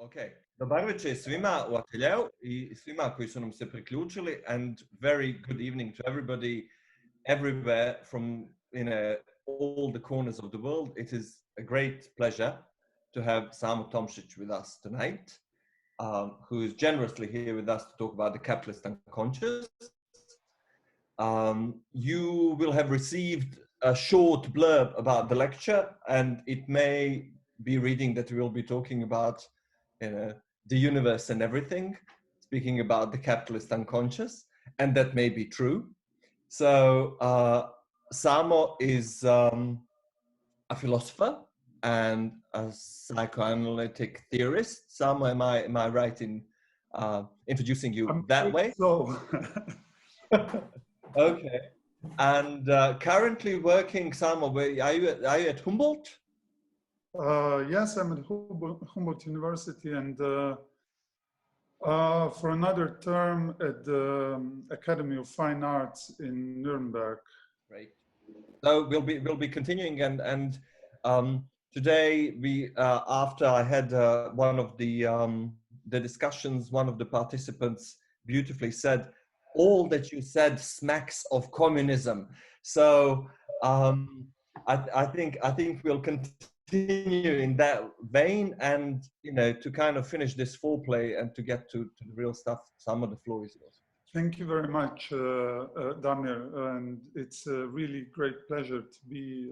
Ok, dobar večer svima u ateljeu I svima koji su nam se priključili, and very good evening to everybody everywhere from all the corners of the world. It is a great pleasure to have Samo Tomšić with us tonight, who is generously here with us to talk about the capitalist unconscious. You will have received a short blurb about the lecture, and it may be reading that we will be talking about the universe and everything, speaking about the capitalist unconscious, and that may be true. So Samo is a philosopher and a psychoanalytic theorist. Samo, am I right in introducing you that way? So. Okay. And currently working, Samo, are you at Humboldt? Yes, I'm at Humboldt University, and for another term at the Academy of Fine Arts in Nuremberg. Right. So we'll be continuing, and today we after I had one of the discussions, one of the participants beautifully said, all that you said smacks of communism. So I think we'll continue in that vein, and to kind of finish this foreplay and to get to the real stuff. Some of the floor is yours. Thank you very much, Damir, and it's a really great pleasure to be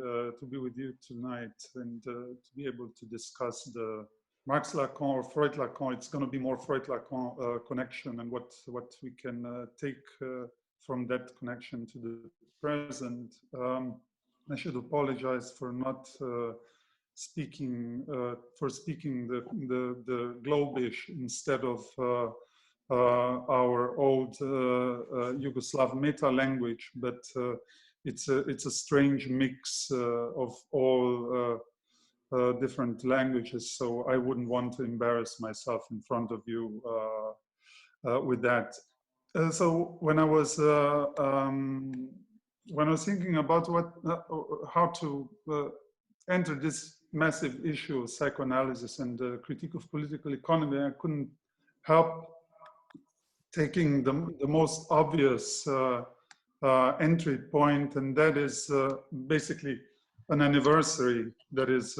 with you tonight and to be able to discuss the Marx Lacan or Freud Lacan. It's going to be more Freud Lacan connection and what we can take from that connection to the present. I should apologize for not speaking the Globish instead of our old Yugoslav meta language, but it's a strange mix of all different languages, so I wouldn't want to embarrass myself in front of you with that. So when I was thinking about how to enter this massive issue of psychoanalysis and the critique of political economy, I couldn't help taking the most obvious entry point, and that is basically an anniversary that is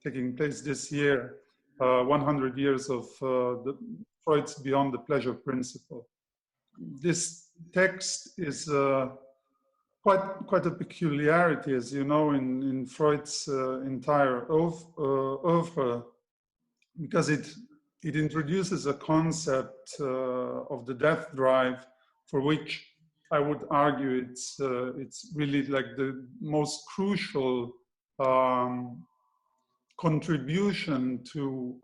taking place this year, 100 years of Freud's Beyond the Pleasure Principle. This text is quite a peculiarity, as you know, in Freud's entire oeuvre, because it introduces a concept of the death drive, for which I would argue it's really like the most crucial contribution to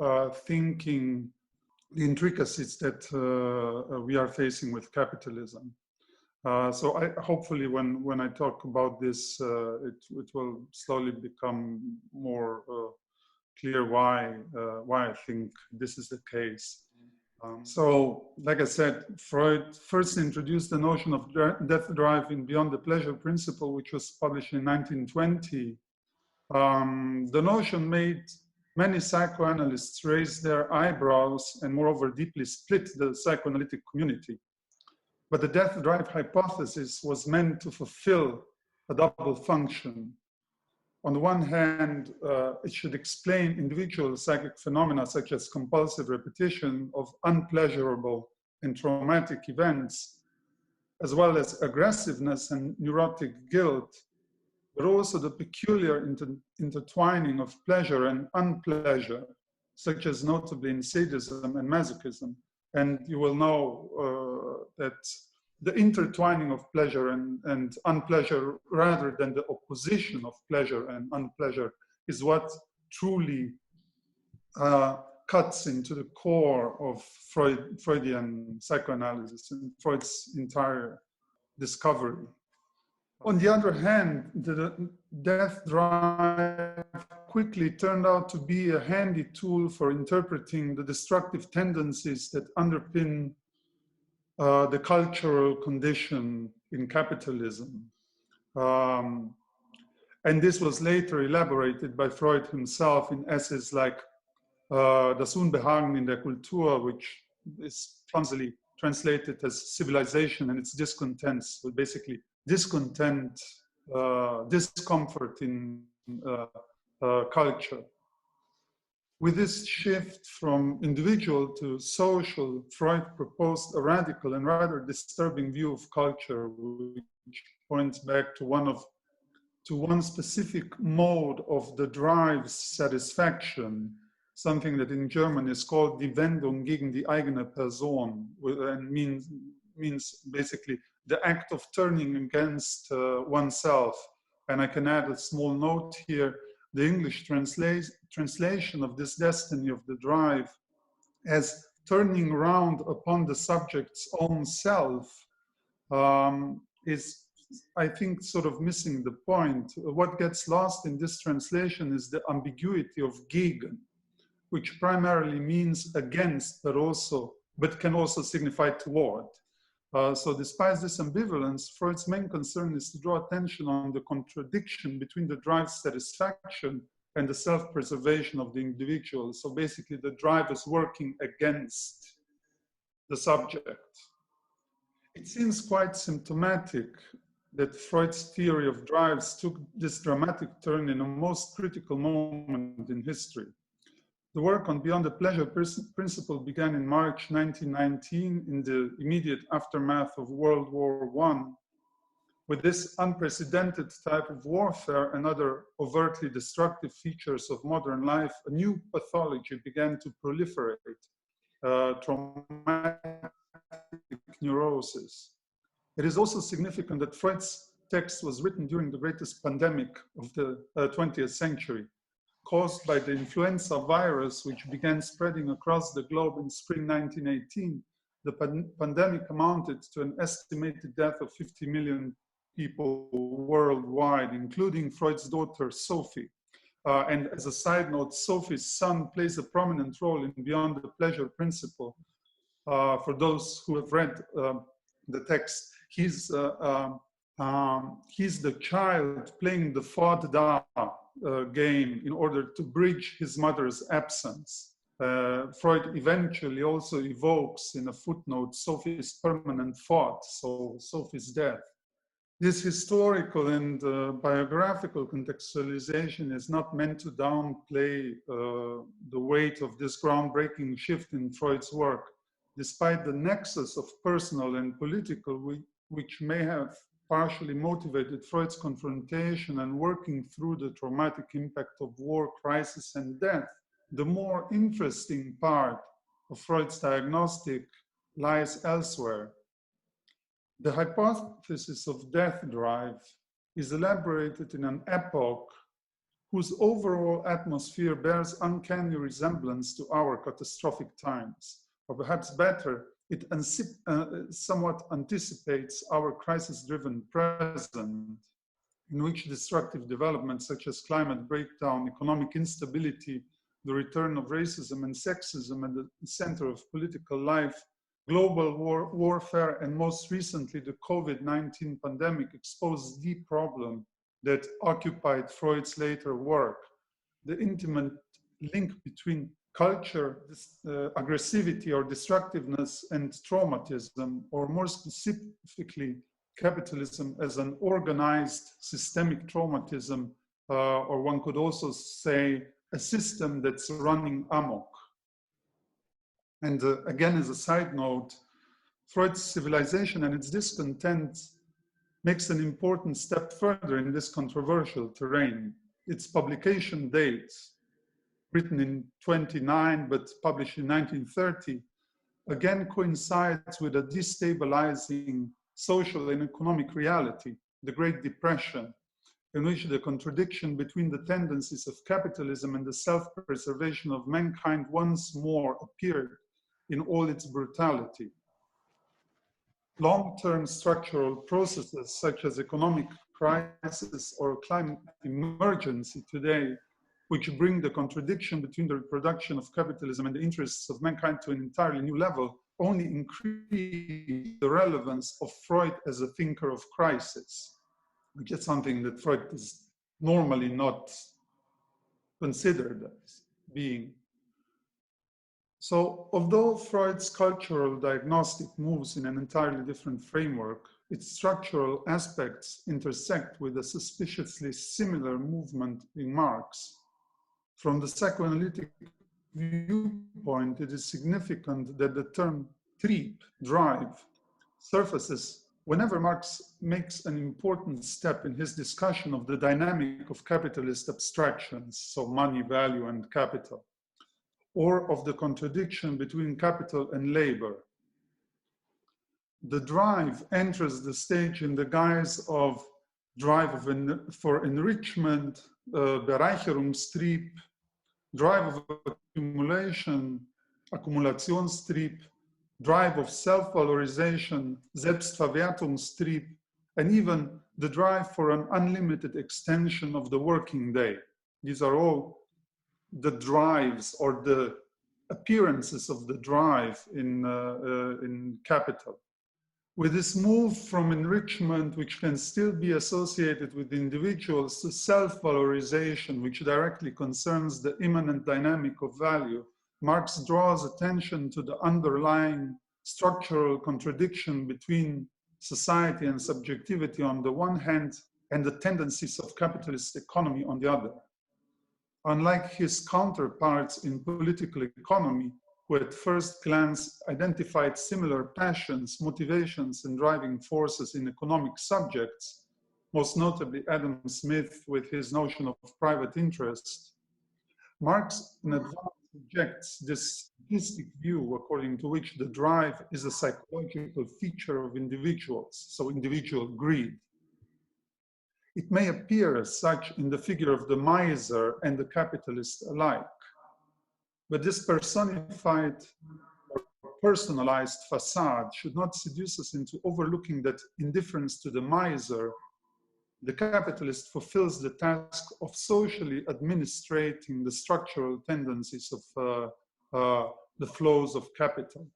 thinking the intricacies that we are facing with capitalism. So hopefully when I talk about this, it will slowly become more clear why I think this is the case. So, like I said, Freud first introduced the notion of death drive in Beyond the Pleasure Principle, which was published in 1920. The notion made many psychoanalysts raise their eyebrows and moreover deeply split the psychoanalytic community. But the death drive hypothesis was meant to fulfill a double function. On the one hand, it should explain individual psychic phenomena such as compulsive repetition of unpleasurable and traumatic events, as well as aggressiveness and neurotic guilt, but also the peculiar intertwining of pleasure and unpleasure, such as notably in sadism and masochism. And you will know that the intertwining of pleasure and unpleasure, rather than the opposition of pleasure and unpleasure, is what truly cuts into the core of Freudian psychoanalysis and Freud's entire discovery. On the other hand, the death drive quickly turned out to be a handy tool for interpreting the destructive tendencies that underpin the cultural condition in capitalism. And this was later elaborated by Freud himself in essays like Das Unbehagen in der Kultur, which is clumsily translated as civilization, and its discontents, so basically discontent, discomfort in culture. With this shift from individual to social, Freud proposed a radical and rather disturbing view of culture, which points back to one specific mode of the drive's satisfaction, something that in German is called die Wendung gegen die eigene Person, and means basically the act of turning against oneself. And I can add a small note here. The English translation of this destiny of the drive as turning round upon the subject's own self is, I think, sort of missing the point. What gets lost in this translation is the ambiguity of gegen, which primarily means against, but can also signify toward. So despite this ambivalence, Freud's main concern is to draw attention on the contradiction between the drive's satisfaction and the self-preservation of the individual. So basically the drive is working against the subject. It seems quite symptomatic that Freud's theory of drives took this dramatic turn in a most critical moment in history. The work on Beyond the Pleasure Principle began in March 1919 in the immediate aftermath of World War I. With this unprecedented type of warfare and other overtly destructive features of modern life, a new pathology began to proliferate, traumatic neurosis. It is also significant that Freud's text was written during the greatest pandemic of the 20th century, caused by the influenza virus, which began spreading across the globe in spring 1918. The pandemic amounted to an estimated death of 50 million people worldwide, including Freud's daughter, Sophie. And as a side note, Sophie's son plays a prominent role in Beyond the Pleasure Principle. For those who have read the text, he's the child playing the Fod-Da game in order to bridge his mother's absence. Freud eventually also evokes in a footnote Sophie's permanent thought, so Sophie's death. This historical and biographical contextualization is not meant to downplay the weight of this groundbreaking shift in Freud's work, despite the nexus of personal and political, which may have partially motivated Freud's confrontation and working through the traumatic impact of war, crisis, and death. The more interesting part of Freud's diagnostic lies elsewhere. The hypothesis of death drive is elaborated in an epoch whose overall atmosphere bears uncanny resemblance to our catastrophic times, or perhaps better, it somewhat anticipates our crisis-driven present, in which destructive developments such as climate breakdown, economic instability, the return of racism and sexism at the center of political life, global warfare, and most recently the COVID-19 pandemic exposed the problem that occupied Freud's later work, the intimate link between culture, aggressivity or destructiveness, and traumatism, or more specifically, capitalism as an organized systemic traumatism, or one could also say a system that's running amok. And again, as a side note, Freud's Civilization and its discontent makes an important step further in this controversial terrain. Its publication dates, written in 29 but published in 1930, again coincides with a destabilizing social and economic reality, the Great Depression, in which the contradiction between the tendencies of capitalism and the self-preservation of mankind once more appeared in all its brutality. Long-term structural processes such as economic crisis or climate emergency today, which bring the contradiction between the reproduction of capitalism and the interests of mankind to an entirely new level, only increase the relevance of Freud as a thinker of crisis, which is something that Freud is normally not considered as being. So, although Freud's cultural diagnostic moves in an entirely different framework, its structural aspects intersect with a suspiciously similar movement in Marx. From the psychoanalytic viewpoint, it is significant that the term Trieb, drive, surfaces whenever Marx makes an important step in his discussion of the dynamic of capitalist abstractions, so money, value, and capital, or of the contradiction between capital and labor. The drive enters the stage in the guise of drive for enrichment, Bereicherungstrieb, drive of accumulation, Akkumulationstrieb, drive of self-valorization, Selbstverwertungstrieb, and even the drive for an unlimited extension of the working day. These are all the drives or the appearances of the drive in capital. With this move from enrichment, which can still be associated with individuals, to self-valorization, which directly concerns the immanent dynamic of value, Marx draws attention to the underlying structural contradiction between society and subjectivity on the one hand, and the tendencies of capitalist economy on the other. Unlike his counterparts in political economy, who at first glance identified similar passions, motivations, and driving forces in economic subjects, most notably Adam Smith with his notion of private interest, Marx in advance rejects this simplistic view according to which the drive is a psychological feature of individuals, so individual greed. It may appear as such in the figure of the miser and the capitalist alike, but this personified or personalized facade should not seduce us into overlooking that in difference to the miser, the capitalist fulfills the task of socially administrating the structural tendencies of the flows of capital.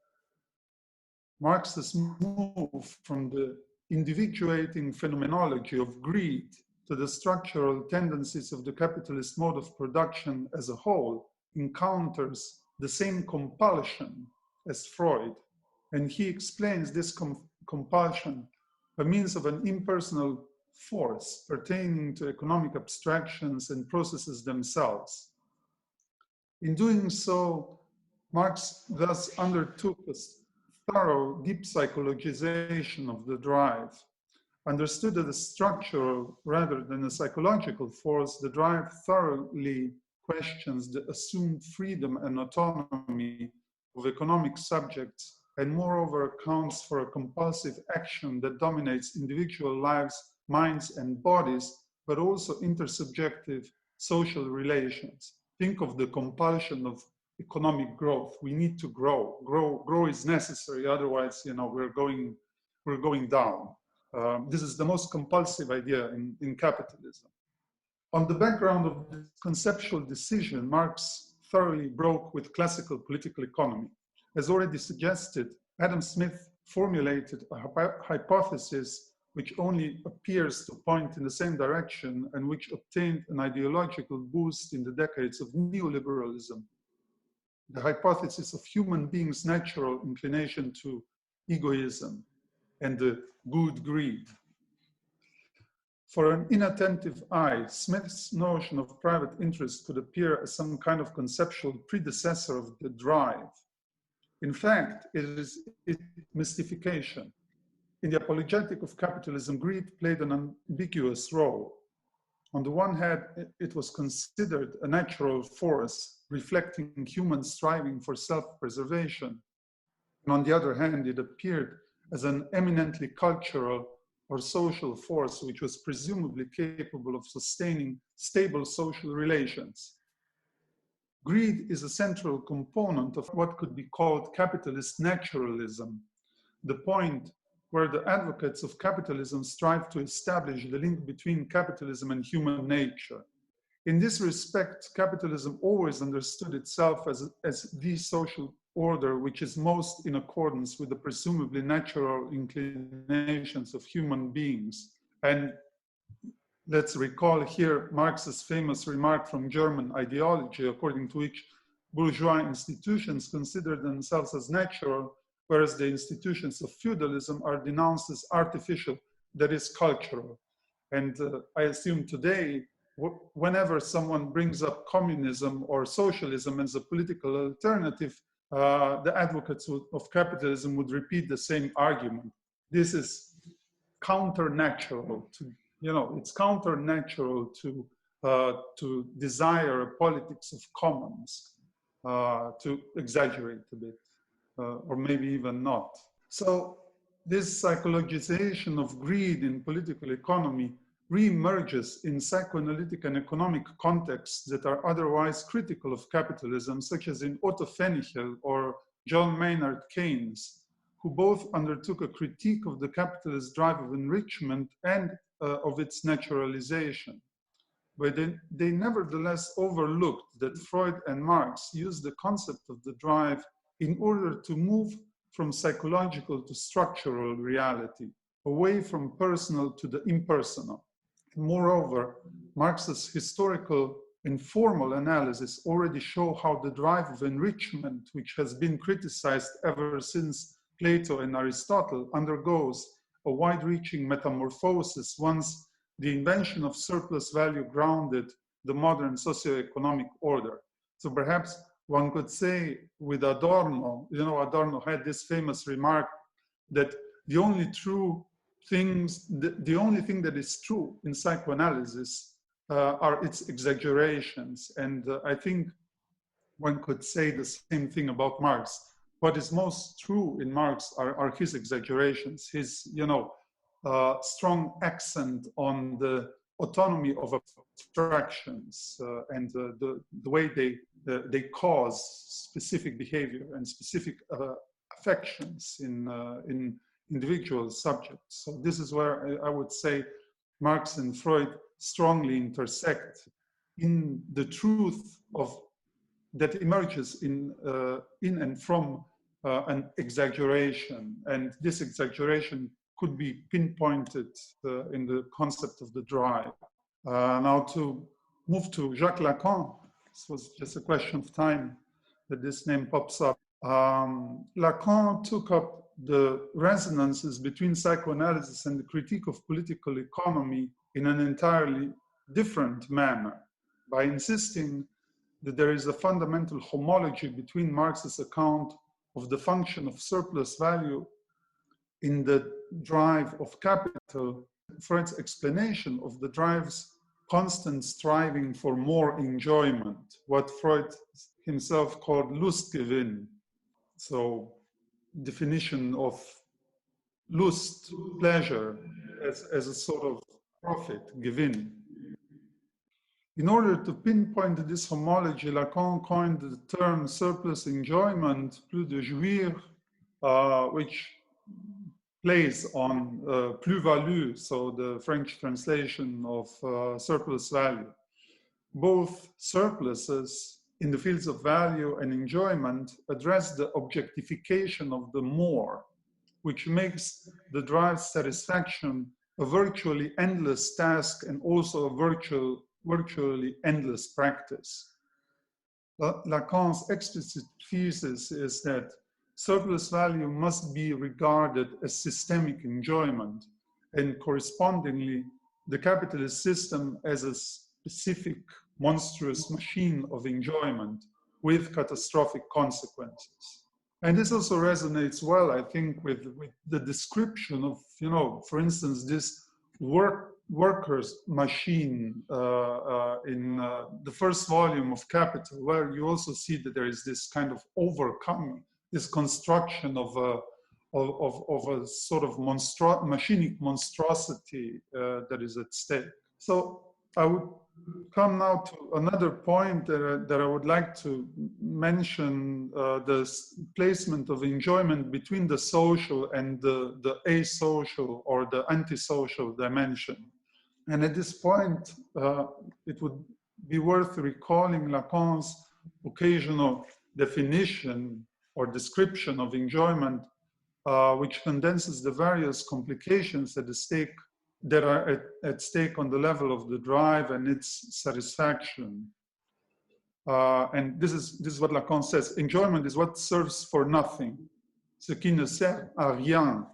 Marx's move from the individuating phenomenology of greed to the structural tendencies of the capitalist mode of production as a whole encounters the same compulsion as Freud, and he explains this compulsion by means of an impersonal force pertaining to economic abstractions and processes themselves. In doing so, Marx thus undertook a thorough deep psychologization of the drive. Understood as a structural rather than a psychological force, the drive thoroughly questions the assumed freedom and autonomy of economic subjects, and moreover accounts for a compulsive action that dominates individual lives, minds, and bodies, but also intersubjective social relations. Think of the compulsion of economic growth. We need to grow. Grow is necessary, otherwise, we're going down. This is the most compulsive idea in capitalism. On the background of this conceptual decision, Marx thoroughly broke with classical political economy. As already suggested, Adam Smith formulated a hypothesis which only appears to point in the same direction and which obtained an ideological boost in the decades of neoliberalism. The hypothesis of human beings' natural inclination to egoism and the good greed. For an inattentive eye, Smith's notion of private interest could appear as some kind of conceptual predecessor of the drive. In fact, it is its mystification. In the apologetic of capitalism, greed played an ambiguous role. On the one hand, it was considered a natural force reflecting human striving for self-preservation. And on the other hand, it appeared as an eminently cultural or social force which was presumably capable of sustaining stable social relations. Greed is a central component of what could be called capitalist naturalism, the point where the advocates of capitalism strive to establish the link between capitalism and human nature. In this respect, capitalism always understood itself as the social order which is most in accordance with the presumably natural inclinations of human beings. And let's recall here Marx's famous remark from German ideology, according to which bourgeois institutions consider themselves as natural, whereas the institutions of feudalism are denounced as artificial, that is cultural. And I assume today, whenever someone brings up communism or socialism as a political alternative, the advocates of capitalism would repeat the same argument. This is counter-natural to, it's counter-natural to desire a politics of commons, to exaggerate a bit, or maybe even not. So this psychologization of greed in political economy re-emerges in psychoanalytic and economic contexts that are otherwise critical of capitalism, such as in Otto Pfennichel or John Maynard Keynes, who both undertook a critique of the capitalist drive of enrichment and of its naturalization. But they nevertheless overlooked that Freud and Marx used the concept of the drive in order to move from psychological to structural reality, away from personal to the impersonal. Moreover, Marx's historical and formal analysis already show how the drive of enrichment, which has been criticized ever since Plato and Aristotle, undergoes a wide-reaching metamorphosis once the invention of surplus value grounded the modern socioeconomic order. So perhaps one could say with Adorno, Adorno had this famous remark that the only thing that is true in psychoanalysis are its exaggerations. And I think one could say the same thing about Marx. What is most true in Marx are his exaggerations, his, strong accent on the autonomy of abstractions and the way they cause specific behavior and specific affections in individual subjects. So this is where I would say Marx and Freud strongly intersect in the truth of that emerges in and from an exaggeration, and this exaggeration could be pinpointed in the concept of the drive. Now to move to Jacques Lacan, this was just a question of time that this name pops up. Lacan took up the resonances between psychoanalysis and the critique of political economy in an entirely different manner by insisting that there is a fundamental homology between Marx's account of the function of surplus value in the drive of capital, Freud's explanation of the drive's constant striving for more enjoyment, what Freud himself called Lustgewinn. So definition of lust, pleasure, as a sort of profit, Gewinn. In order to pinpoint this homology, Lacan coined the term surplus enjoyment, plus de jouir, which plays on plus-value, so the French translation of surplus value. Both surpluses in the fields of value and enjoyment address the objectification of the more, which makes the drive's satisfaction a virtually endless task and also a virtually endless practice. Lacan's explicit thesis is that surplus value must be regarded as systemic enjoyment, and correspondingly, the capitalist system as a specific monstrous machine of enjoyment with catastrophic consequences. And this also resonates well, I think, with the description of, for instance, this workers' machine in the first volume of Capital, where you also see that there is this kind of overcoming, this construction of a sort of machinic monstrosity that is at stake. So I would come now to another point that I would like to mention, the placement of enjoyment between the social and the asocial or the antisocial dimension. And at this point, it would be worth recalling Lacan's occasional definition or description of enjoyment, which condenses the various complications that are at stake on the level of the drive and its satisfaction. And this is what Lacan says: enjoyment is what serves for nothing, ce qui ne sert à rien.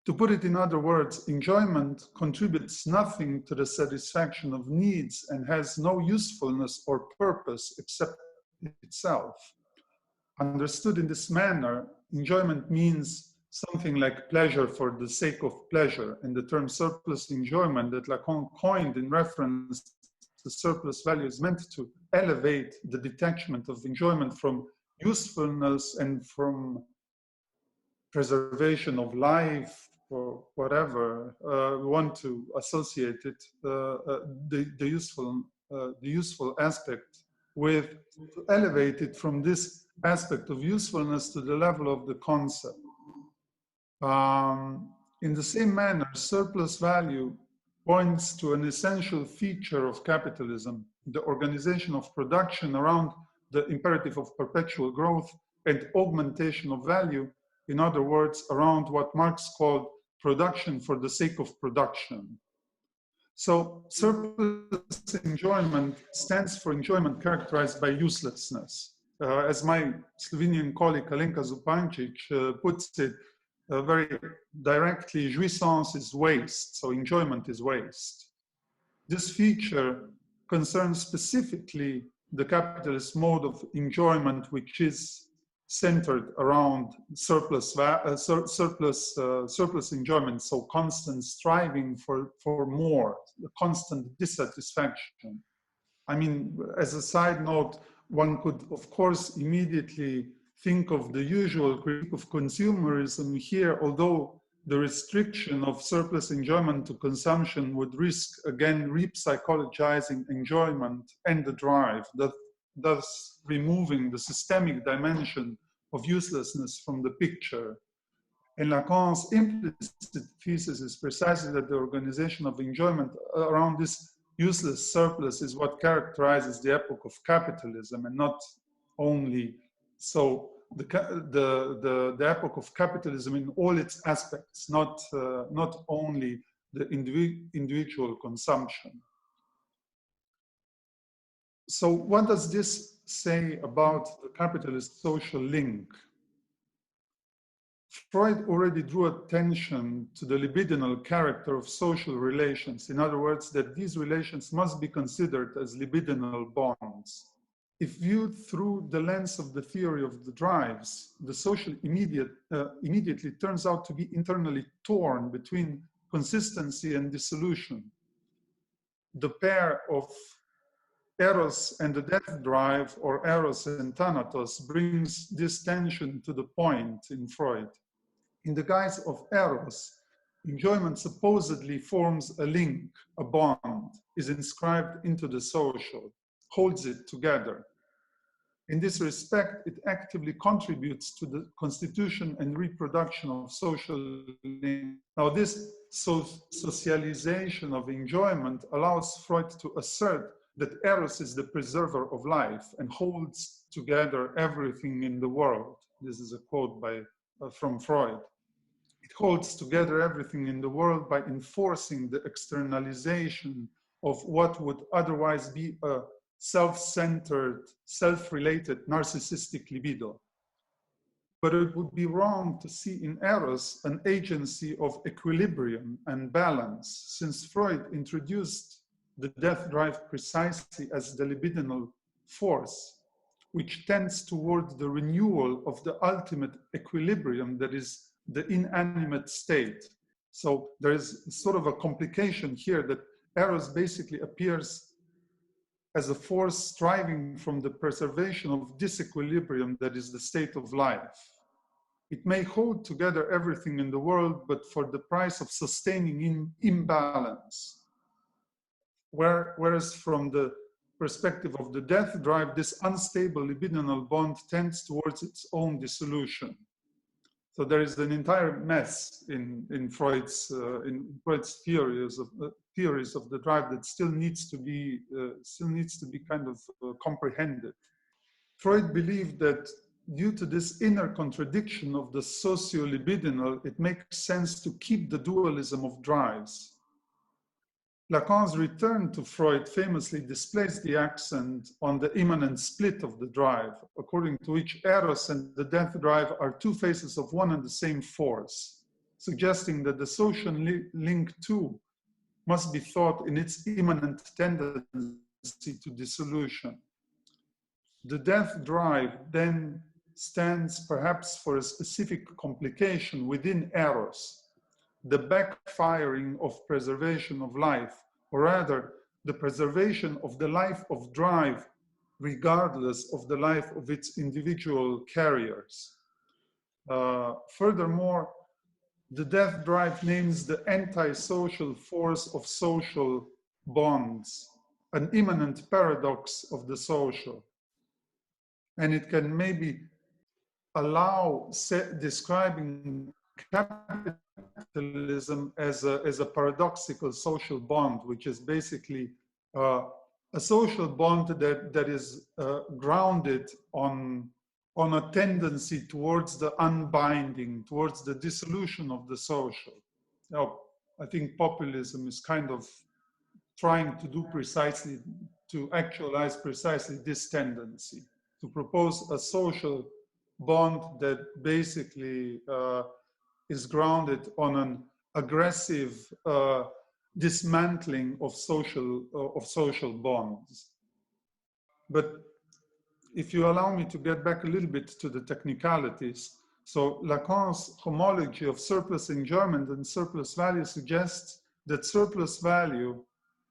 To put it in other words, enjoyment contributes nothing to the satisfaction of needs and has no usefulness or purpose except itself. Understood in this manner, enjoyment means something like pleasure for the sake of pleasure, and the term surplus enjoyment that Lacan coined in reference to surplus value is meant to elevate the detachment of enjoyment from usefulness and from preservation of life or whatever we want to associate it, the useful aspect with, to elevate it from this aspect of usefulness to the level of the concept. In the same manner, surplus value points to an essential feature of capitalism, the organization of production around the imperative of perpetual growth and augmentation of value. In other words, around what Marx called production for the sake of production. So surplus enjoyment stands for enjoyment characterized by uselessness. As my Slovenian colleague Alenka Zupančič puts it very directly, jouissance is waste, so enjoyment is waste. This feature concerns specifically the capitalist mode of enjoyment, which is centered around surplus enjoyment, so constant striving for more, constant dissatisfaction. I mean, as a side note, one could, of course, immediately think of the usual critique of consumerism here, although the restriction of surplus enjoyment to consumption would risk, again, re-psychologizing enjoyment and the drive, thus removing the systemic dimension of uselessness from the picture. And Lacan's implicit thesis is precisely that the organization of enjoyment around this useless surplus is what characterizes the epoch of capitalism, and not only so the epoch of capitalism in all its aspects, not only the individual consumption. So what does this say about the capitalist social link? Freud already drew attention to the libidinal character of social relations. In other words, that these relations must be considered as libidinal bonds. If viewed through the lens of the theory of the drives, the social immediately turns out to be internally torn between consistency and dissolution. The pair of Eros and the death drive, or Eros and Thanatos, brings this tension to the point in Freud. In the guise of Eros, enjoyment supposedly forms a link, a bond, is inscribed into the social, holds it together. In this respect, it actively contributes to the constitution and reproduction of social links. Now, this socialization of enjoyment allows Freud to assert that Eros is the preserver of life and holds together everything in the world. This is a quote from Freud. It holds together everything in the world by enforcing the externalization of what would otherwise be a self-centered, self-related narcissistic libido. But it would be wrong to see in Eros an agency of equilibrium and balance, since Freud introduced the death drive precisely as the libidinal force, which tends towards the renewal of the ultimate equilibrium that is the inanimate state. So there is sort of a complication here that Eros basically appears as a force striving from the preservation of disequilibrium that is the state of life. It may hold together everything in the world, but for the price of sustaining imbalance. Whereas from the perspective of the death drive, this unstable libidinal bond tends towards its own dissolution. So there is an entire mess in Freud's theories of the drive that still needs to be kind of comprehended. Freud believed that due to this inner contradiction of the socio-libidinal, it makes sense to keep the dualism of drives. Lacan's return to Freud famously displays the accent on the immanent split of the drive, according to which eros and the death drive are two faces of one and the same force, suggesting that the social link too must be thought in its immanent tendency to dissolution. The death drive then stands perhaps for a specific complication within eros, the backfiring of preservation of life, or rather the preservation of the life of drive regardless of the life of its individual carriers. Furthermore, the death drive names the anti-social force of social bonds, an immanent paradox of the social. And it can maybe allow describing capitalism as a paradoxical social bond, which is basically a social bond that is grounded on a tendency towards the unbinding, towards the dissolution of the social. Now, I think populism is kind of trying to do precisely, to actualize precisely this tendency, to propose a social bond that basically is grounded on an aggressive dismantling of social bonds. But if you allow me to get back a little bit to the technicalities, so Lacan's homology of surplus enjoyment and surplus value suggests that surplus value,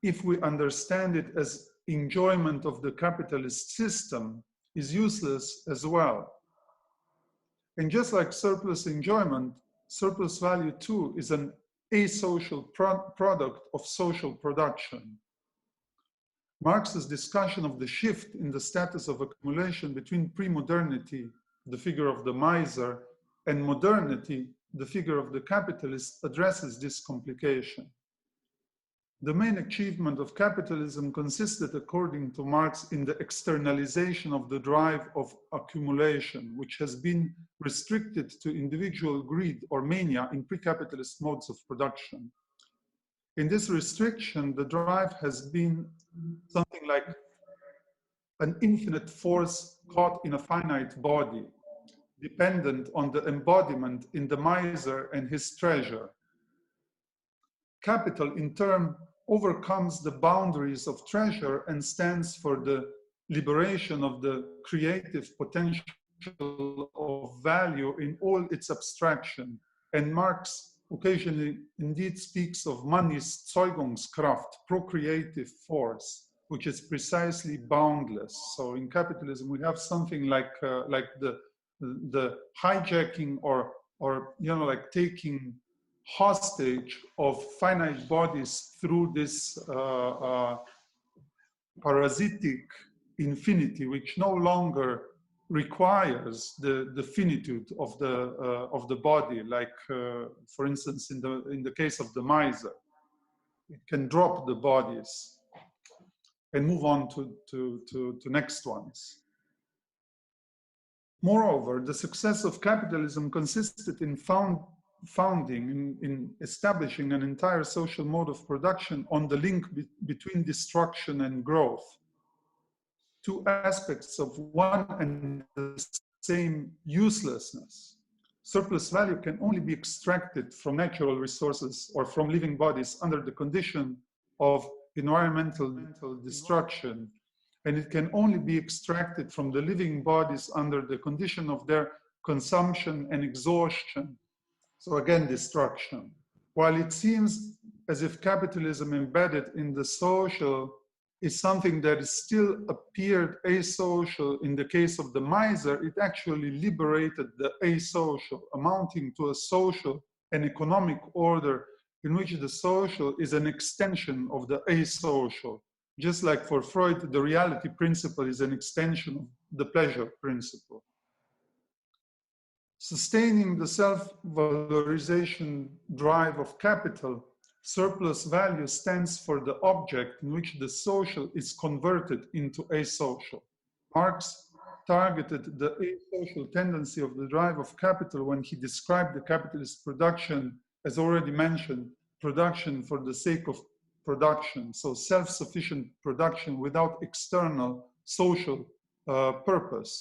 if we understand it as enjoyment of the capitalist system, is useless as well. And just like surplus enjoyment, surplus value too is an asocial product of social production. Marx's discussion of the shift in the status of accumulation between pre-modernity, the figure of the miser, and modernity, the figure of the capitalist, addresses this complication. The main achievement of capitalism consisted, according to Marx, in the externalization of the drive of accumulation, which has been restricted to individual greed or mania in pre-capitalist modes of production. In this restriction, the drive has been something like an infinite force caught in a finite body, dependent on the embodiment in the miser and his treasure. Capital, in turn, overcomes the boundaries of treasure and stands for the liberation of the creative potential of value in all its abstraction. And Marx occasionally indeed speaks of money's Zeugungskraft, procreative force, which is precisely boundless. So in capitalism, we have something like the hijacking or like taking hostage of finite bodies through this parasitic infinity, which no longer requires the finitude of the body, like for instance in the case of the miser. It can drop the bodies and move on to next ones. Moreover, the success of capitalism consisted in in establishing an entire social mode of production on the link between destruction and growth. Two aspects of one and the same uselessness. Surplus value can only be extracted from natural resources or from living bodies under the condition of environmental destruction, and it can only be extracted from the living bodies under the condition of their consumption and exhaustion. So again, destruction. While it seems as if capitalism embedded in the social is something that still appeared asocial in the case of the miser, it actually liberated the asocial, amounting to a social and economic order in which the social is an extension of the asocial. Just like for Freud, the reality principle is an extension of the pleasure principle. Sustaining the self-valorization drive of capital, surplus value stands for the object in which the social is converted into asocial. Marx targeted the asocial tendency of the drive of capital when he described the capitalist production, as already mentioned, production for the sake of production, so self-sufficient production without external social purpose.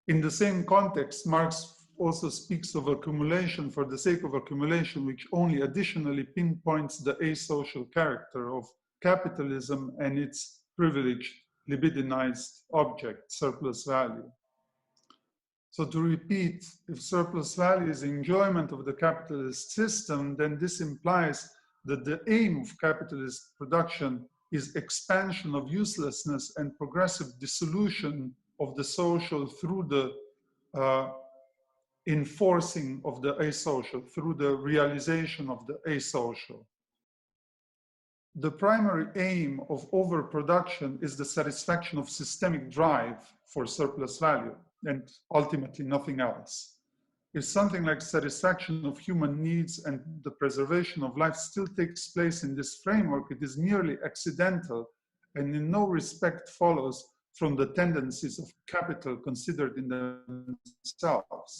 In the same context, Marx also speaks of accumulation for the sake of accumulation, which only additionally pinpoints the asocial character of capitalism and its privileged, libidinized object, surplus value. So to repeat, if surplus value is enjoyment of the capitalist system, then this implies that the aim of capitalist production is expansion of uselessness and progressive dissolution of the social through the enforcing of the asocial, through the realization of the asocial. The primary aim of overproduction is the satisfaction of systemic drive for surplus value, and ultimately nothing else. If something like satisfaction of human needs and the preservation of life still takes place in this framework, it is merely accidental and in no respect follows from the tendencies of capital considered in themselves.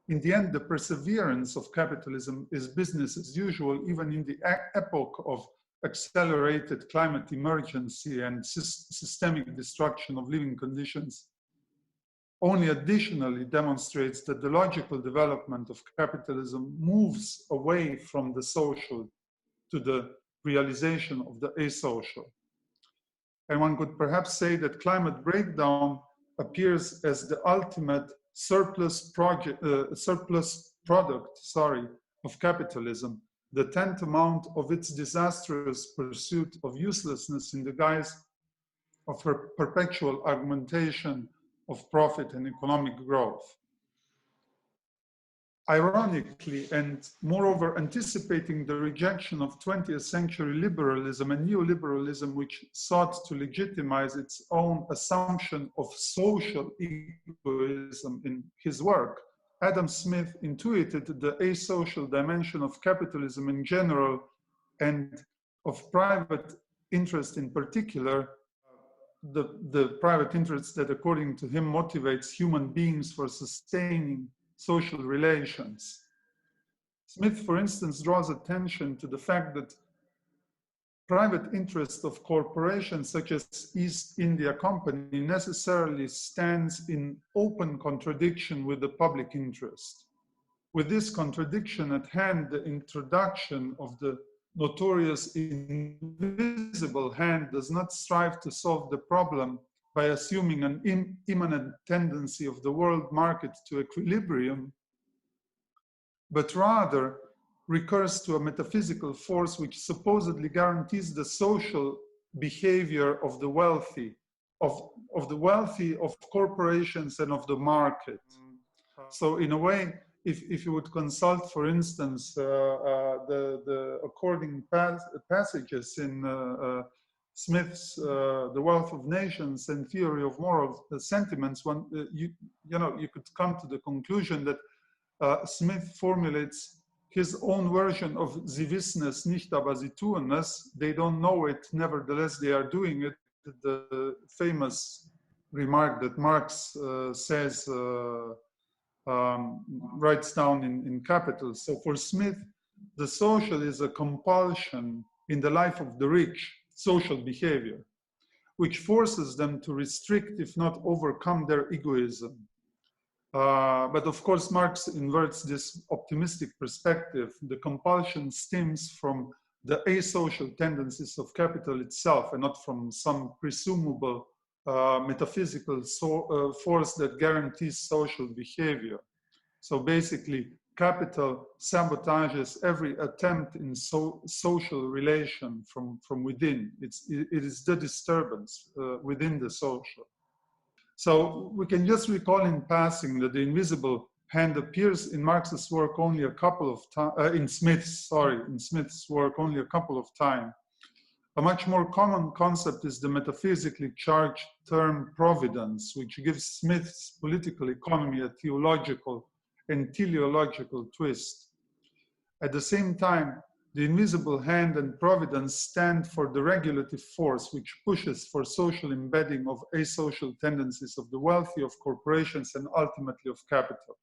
In the end, the perseverance of capitalism is business as usual, even in the epoch of accelerated climate emergency and systemic destruction of living conditions. Only additionally demonstrates that the logical development of capitalism moves away from the social to the realization of the asocial. And one could perhaps say that climate breakdown appears as the ultimate surplus product of capitalism, the tantamount of its disastrous pursuit of uselessness in the guise of her perpetual augmentation of profit and economic growth. Ironically, and moreover anticipating the rejection of 20th century liberalism and neoliberalism, which sought to legitimize its own assumption of social egoism in his work, Adam Smith intuited the asocial dimension of capitalism in general and of private interest in particular, the private interest that, according to him, motivates human beings for sustaining social relations. Smith, for instance, draws attention to the fact that private interest of corporations such as East India Company necessarily stands in open contradiction with the public interest. With this contradiction at hand, the introduction of the notorious invisible hand does not strive to solve the problem by assuming an immanent tendency of the world market to equilibrium, but rather recurs to a metaphysical force which supposedly guarantees the social behavior of the wealthy, of corporations and of the market. So in a way, if you would consult, for instance, the according passages in Smith's The Wealth of Nations and Theory of Moral Sentiments, you could come to the conclusion that Smith formulates his own version of "Sie wissen es nicht, aber sie tun es." They don't know it, nevertheless they are doing it. The famous remark that Marx says, writes down in Capital. So for Smith, the social is a compulsion in the life of the rich, social behavior, which forces them to restrict, if not overcome, their egoism. But of course, Marx inverts this optimistic perspective. The compulsion stems from the asocial tendencies of capital itself and not from some presumable metaphysical force that guarantees social behavior. So basically, capital sabotages every attempt in social relation from within. It is the disturbance within the social. So we can just recall in passing that the invisible hand appears in Marx's work only a couple of times, in Smith's work only a couple of times. A much more common concept is the metaphysically charged term providence, which gives Smith's political economy a theological and teleological twist. At the same time, the invisible hand and providence stand for the regulative force which pushes for social embedding of asocial tendencies of the wealthy, of corporations, and ultimately of capital.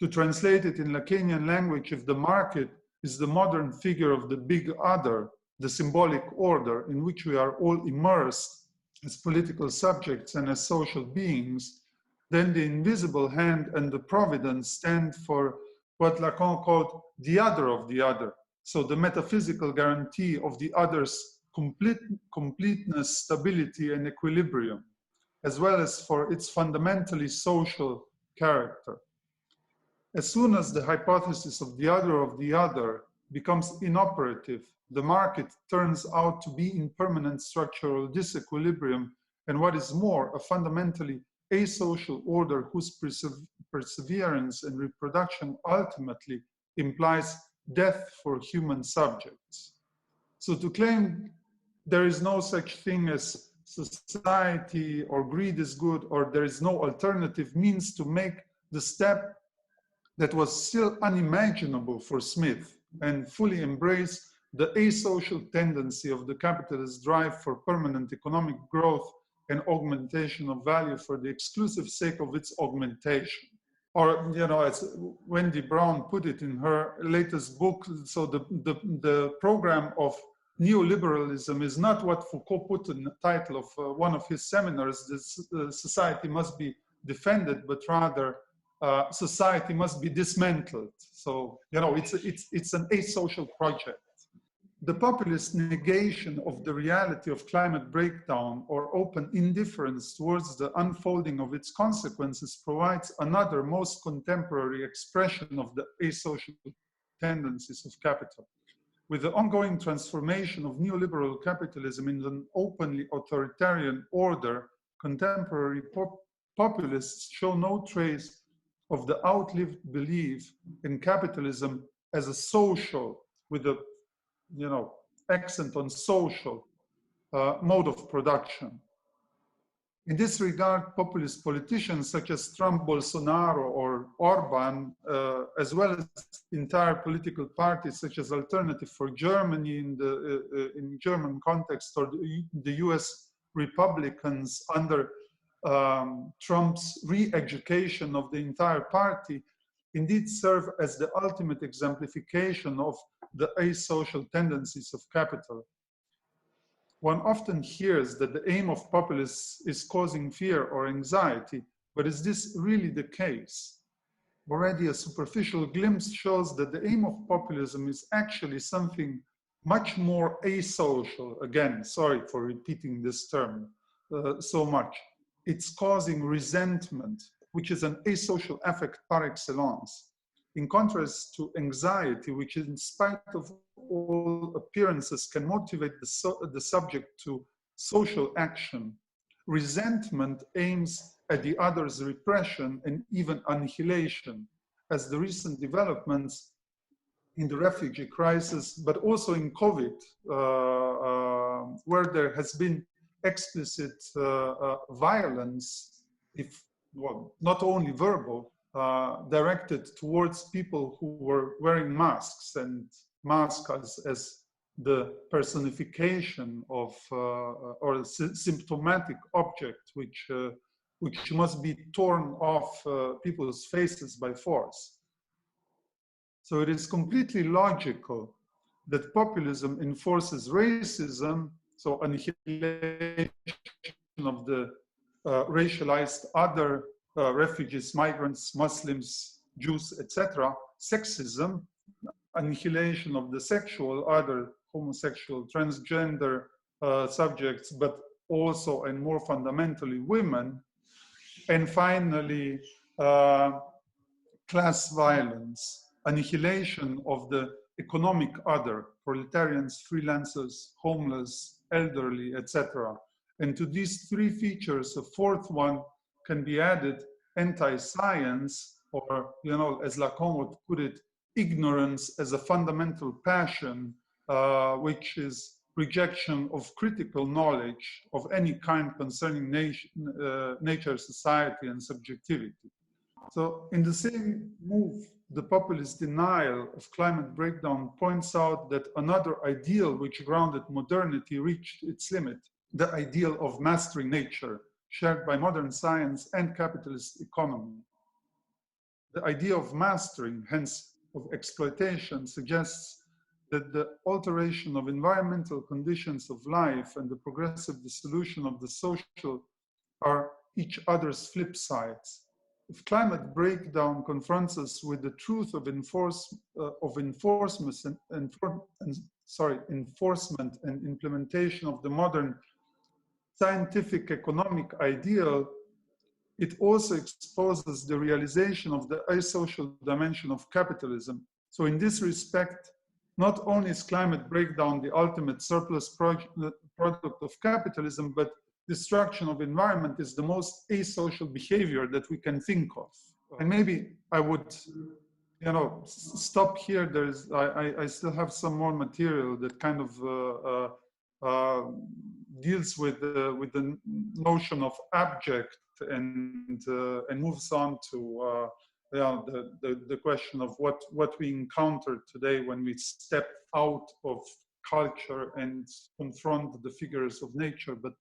To translate it in Lacanian language, if the market is the modern figure of the big other, the symbolic order in which we are all immersed as political subjects and as social beings, then the invisible hand and the providence stand for what Lacan called the other of the other. So the metaphysical guarantee of the other's completeness, stability, and equilibrium, as well as for its fundamentally social character. As soon as the hypothesis of the other becomes inoperative, the market turns out to be in permanent structural disequilibrium, and what is more, a fundamentally asocial order whose perseverance and reproduction ultimately implies death for human subjects. So to claim there is no such thing as society or greed is good or there is no alternative means to make the step that was still unimaginable for Smith and fully embrace the asocial tendency of the capitalist drive for permanent economic growth and augmentation of value for the exclusive sake of its augmentation. Or, you know, as Wendy Brown put it in her latest book, so the program of neoliberalism is not what Foucault put in the title of one of his seminars, this society must be defended, but rather society must be dismantled. So, you know, it's an asocial project. The populist negation of the reality of climate breakdown or open indifference towards the unfolding of its consequences provides another most contemporary expression of the asocial tendencies of capital. With the ongoing transformation of neoliberal capitalism into an openly authoritarian order, contemporary populists show no trace of the outlived belief in capitalism as a social, with a accent on social mode of production. In this regard, populist politicians such as Trump, Bolsonaro, or Orban, as well as entire political parties such as Alternative for Germany in German context, or the US Republicans under Trump's re-education of the entire party, indeed serve as the ultimate exemplification of the asocial tendencies of capital. One often hears that the aim of populists is causing fear or anxiety, but is this really the case? Already a superficial glimpse shows that the aim of populism is actually something much more asocial. Again, sorry for repeating this term so much. It's causing resentment, which is an asocial affect par excellence. In contrast to anxiety, which in spite of all appearances can motivate the subject to social action, resentment aims at the other's repression and even annihilation, as the recent developments in the refugee crisis, but also in COVID, where there has been explicit violence, not only verbal, directed towards people who were wearing masks, and masks as the personification of or a symptomatic object which must be torn off people's faces by force. So it is completely logical that populism enforces racism, so annihilation of the racialized other, refugees, migrants, Muslims, Jews, etc., sexism, annihilation of the sexual, other homosexual, transgender subjects, but also and more fundamentally women, and finally class violence, annihilation of the economic other, proletarians, freelancers, homeless, elderly, etc. And to these three features, a fourth one can be added: anti-science, or, as Lacan would put it, ignorance as a fundamental passion, which is rejection of critical knowledge of any kind concerning nature, society, and subjectivity. So in the same move, the populist denial of climate breakdown points out that another ideal which grounded modernity reached its limit, the ideal of mastering nature, shared by modern science and capitalist economy. The idea of mastering, hence of exploitation, suggests that the alteration of environmental conditions of life and the progressive dissolution of the social are each other's flip sides. If climate breakdown confronts us with the truth of enforcement and implementation of the modern scientific economic ideal, it also exposes the realization of the asocial dimension of capitalism. So in this respect, not only is climate breakdown the ultimate surplus product of capitalism, but destruction of environment is the most asocial behavior that we can think of. And maybe I would, stop here. I still have some more material that kind of deals with the notion of abject and moves on to the question of what we encounter today when we step out of culture and confront the figures of nature. But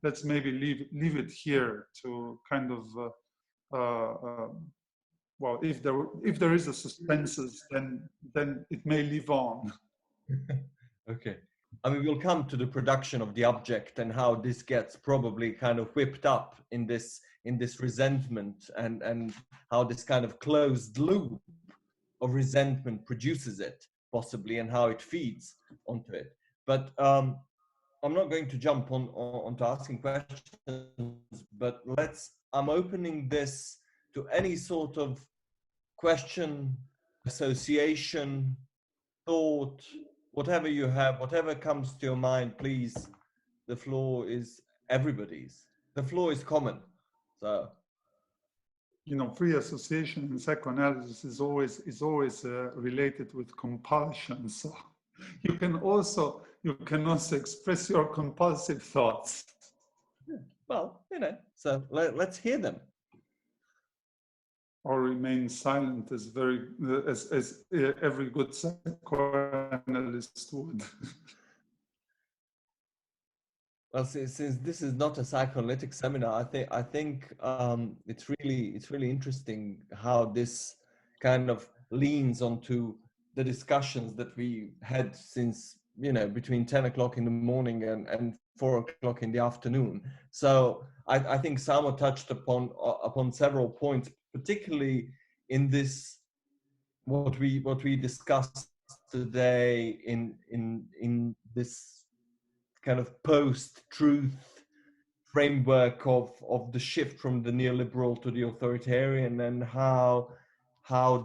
let's maybe leave it here to kind of well, if there is a suspense, then it may live on. Okay. I mean, we'll come to the production of the object and how this gets probably kind of whipped up in this resentment, and how this kind of closed loop of resentment produces it possibly, and how it feeds onto it. But I'm not going to jump onto asking questions, but I'm opening this to any sort of question, association, thought, whatever you have, whatever comes to your mind, please. The floor is everybody's. The floor is common. So, free association in psychoanalysis is always related with compulsion. So you can also express your compulsive thoughts. Well, so let's hear them. Or remain silent, as every good psychoanalyst would. Well, since this is not a psychoanalytic seminar, I think it's really interesting how this kind of leans onto the discussions that we had since between 10 o'clock in the morning and 4 o'clock in the afternoon. So I think Samo touched upon several points, particularly in this what we discussed today in this kind of post-truth framework of the shift from the neoliberal to the authoritarian, and how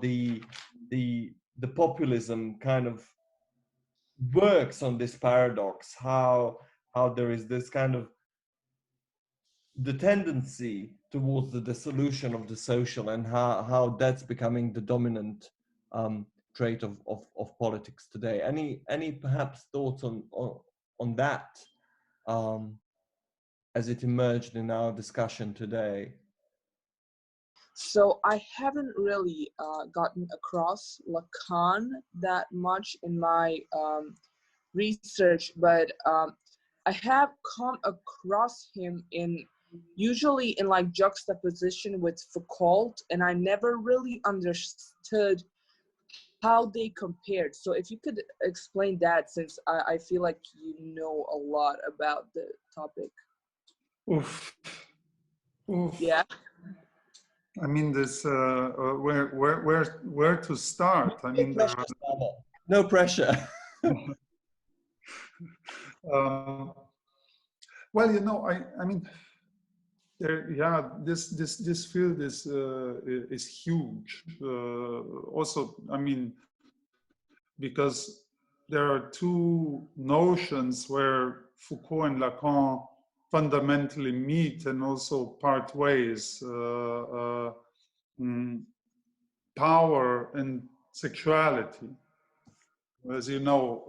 the populism kind of works on this paradox, how there is this kind of the tendency towards the dissolution of the social, and how that's becoming the dominant trait of politics today. Any perhaps thoughts on that as it emerged in our discussion today? So I haven't really gotten across Lacan that much in my research, but I have come across him usually in like juxtaposition with Foucault, and I never really understood how they compared. So if you could explain that, since I feel like you know a lot about the topic. Oof. Yeah. I mean, this where to start? I mean, no pressure. Well, I mean, this field is huge. Also, I mean, because there are two notions where Foucault and Lacan fundamentally meet and also part ways: power and sexuality. As you know,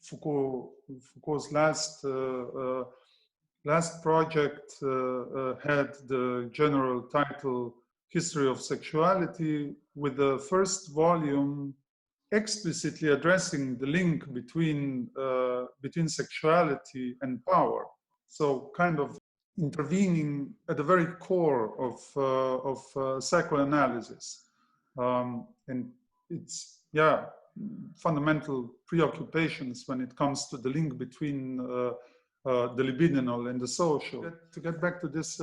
Foucault's last project had the general title History of Sexuality, with the first volume explicitly addressing the link between sexuality and power. So kind of intervening at the very core of psychoanalysis. And it's, fundamental preoccupations when it comes to the link between the libidinal and the social. To get back to this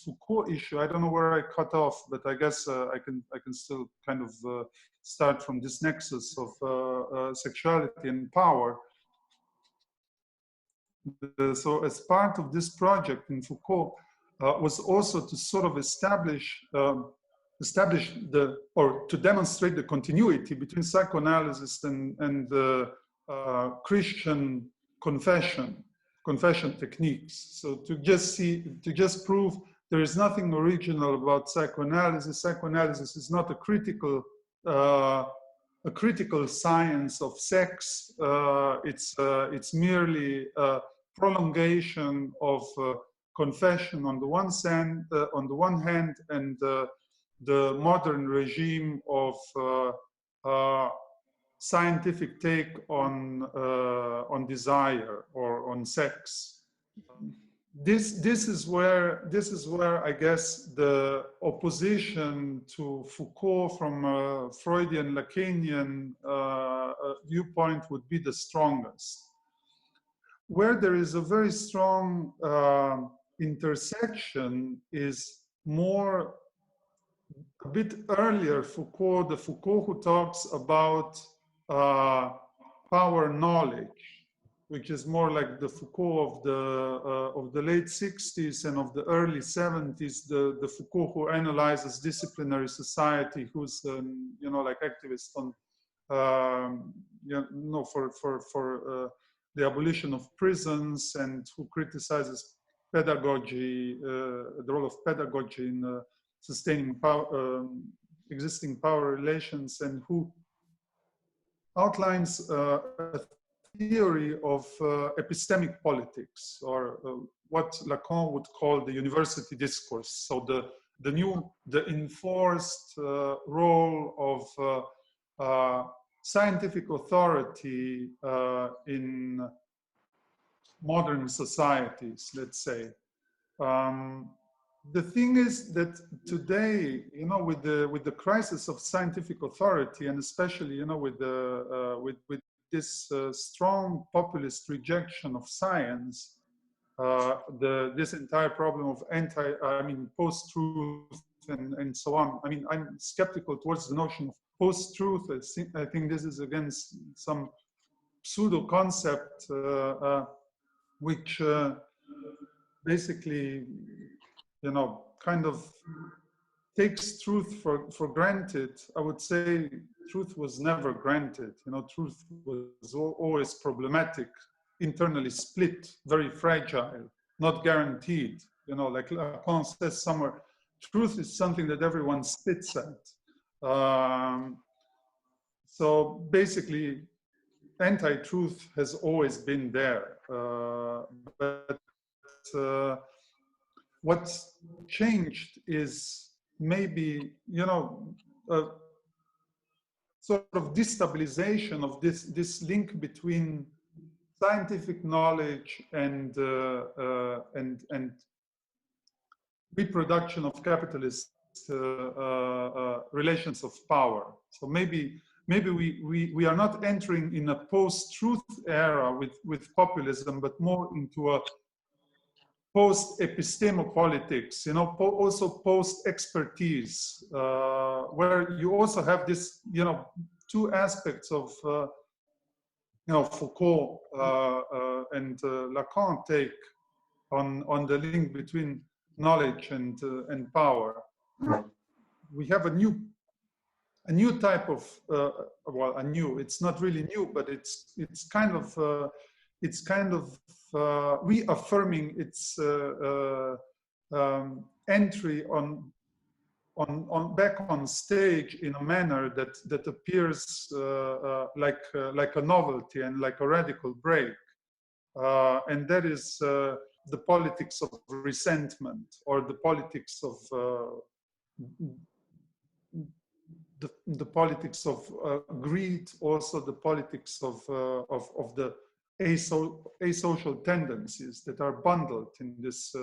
Foucault issue, I don't know where I cut off, but I guess I can still kind of start from this nexus of sexuality and power. So as part of this project in Foucault was also to sort of establish to demonstrate the continuity between psychoanalysis and Christian confession techniques. So to just prove there is nothing original about psychoanalysis. Psychoanalysis is not a critical science of sex. It's merely a prolongation of confession on the one hand, and the modern regime of scientific take on desire or on sex. This is where I guess the opposition to Foucault from a Freudian Lacanian viewpoint would be the strongest. Where there is a very strong intersection is more a bit earlier Foucault, the Foucault who talks about power knowledge, which is more like the Foucault of the late 60s and of the early 70s, the Foucault who analyzes disciplinary society, who's like activist on for the abolition of prisons, and who criticizes pedagogy, the role of pedagogy in sustaining power, existing power relations, and who outlines a theory of epistemic politics, or what Lacan would call the university discourse. So the enforced role of scientific authority in modern societies, let's say. The thing is that today, with the crisis of scientific authority, and especially, with this strong populist rejection of science, this entire problem of post-truth and so on. I mean, I'm skeptical towards the notion of post-truth. I think this is against some pseudo concept which basically, kind of takes truth for granted. I would say truth was never granted. Truth was always problematic, internally split, very fragile, not guaranteed. Like Lacan says somewhere, truth is something that everyone spits at. So basically, anti-truth has always been there. But what's changed is maybe, sort of destabilization of this link between scientific knowledge and reproduction of capitalist relations of power. So maybe we are not entering in a post-truth era with populism, but more into a post-epistemopolitics, also post-expertise, where you also have this, two aspects of, Foucault and Lacan take on the link between knowledge and power. We have a new type of, it's not really new, but it's kind of reaffirming its entry back on stage in a manner that appears like a novelty and like a radical break, and that is the politics of resentment, or the politics of the politics of greed, also the politics of the asocial tendencies that are bundled in this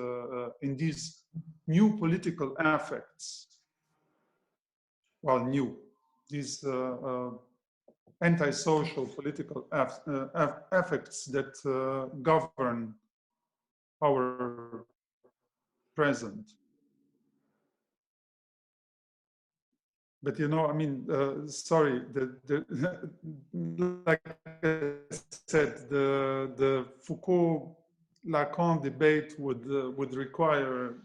in these new political affects. Well, new, these antisocial political affects that govern our present. But you know, I mean, sorry, like I said, the Foucault-Lacan debate would require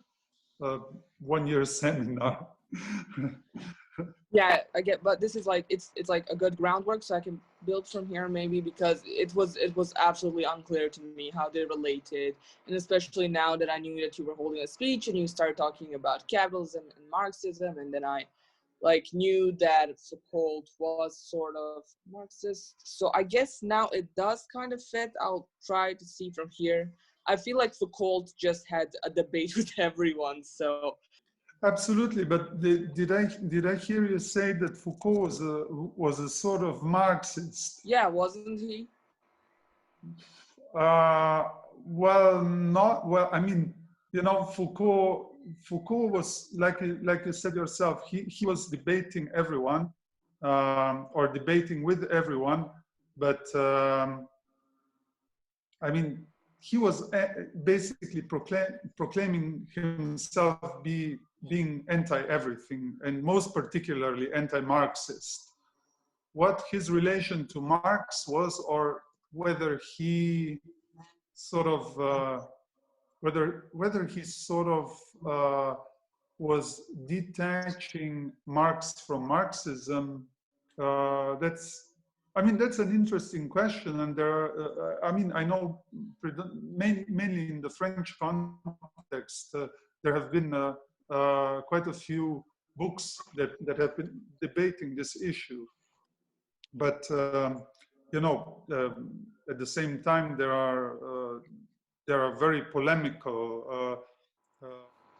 a one-year seminar. Yeah, I get, but this is like it's like a good groundwork, so I can build from here maybe, because it was absolutely unclear to me how they related, and especially now that I knew that you were holding a speech and you started talking about capitalism and Marxism, and then I like knew that Foucault was sort of Marxist. So I guess now it does kind of fit. I'll try to see from here. I feel like Foucault just had a debate with everyone, so. Absolutely, but did I hear you say that Foucault was a sort of Marxist? Yeah, wasn't he? Well, not well. I mean, you know, Foucault was like you said yourself. He was debating everyone, or debating with everyone, but I mean, he was basically proclaiming himself being anti-everything, and most particularly anti-Marxist. What his relation to Marx was, or whether he sort of whether he sort of was detaching Marx from Marxism, that's an interesting question, and there are, I mean, I know mainly in the French context, there have been quite a few books that have been debating this issue. But you know, at the same time, there are very polemical.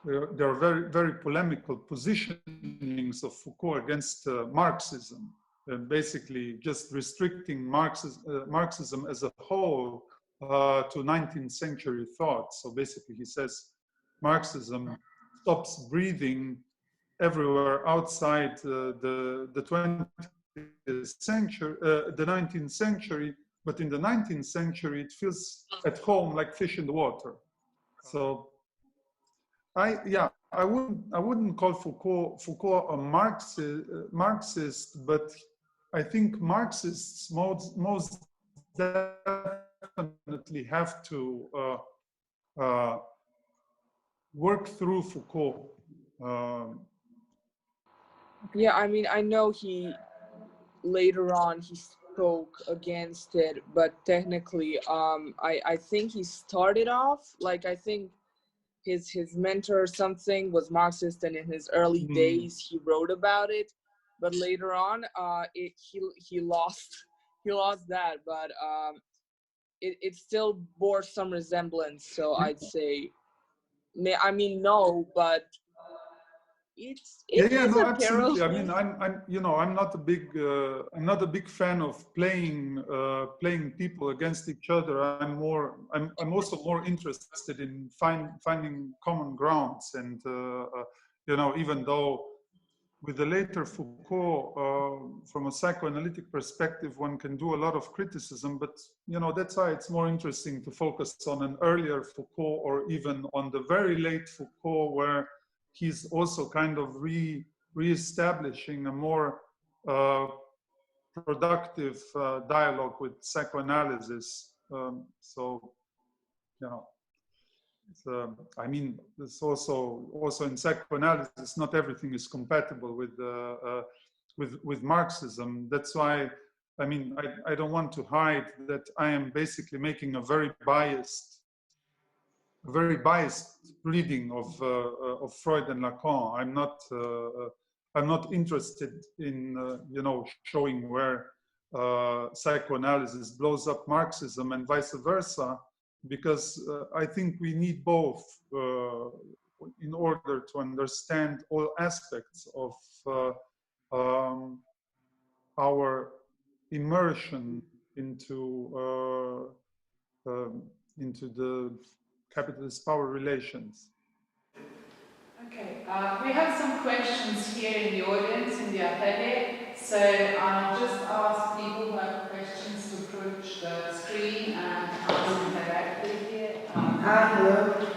There are very polemical positionings of Foucault against Marxism, and basically just restricting Marxism as a whole to 19th century thought. So basically, he says Marxism stops breathing everywhere outside the 20th century, the 19th century, but in the 19th century, it feels at home like fish in the water. So I wouldn't call Foucault a Marxist, but I think Marxists most definitely have to work through Foucault. Yeah, I mean, I know he later on he spoke against it, but technically, I think he started off like, I think his mentor or something was Marxist, and in his early days he wrote about it, but later on, he lost that, but it still bore some resemblance. So I'd say, I mean, no, but it is no, a absolutely. parallel. I mean, I'm not a big fan of playing people against each other. I'm also more interested in finding common grounds, and you know, even though with the later Foucault, from a psychoanalytic perspective, one can do a lot of criticism, but you know, that's why it's more interesting to focus on an earlier Foucault, or even on the very late Foucault, where he's also kind of re-establishing a more productive dialogue with psychoanalysis. So, you know, I mean, it's also in psychoanalysis, not everything is compatible with Marxism. That's why, I mean, I don't want to hide that I am basically making a very biased reading of Freud and Lacan. I'm not interested in you know, showing where psychoanalysis blows up Marxism and vice versa, because I think we need both in order to understand all aspects of our immersion into the capitalist power relations. Okay, we have some questions here in the audience, in the atelier. So I'll just ask people who have questions to approach the screen and ask directly here. Hello.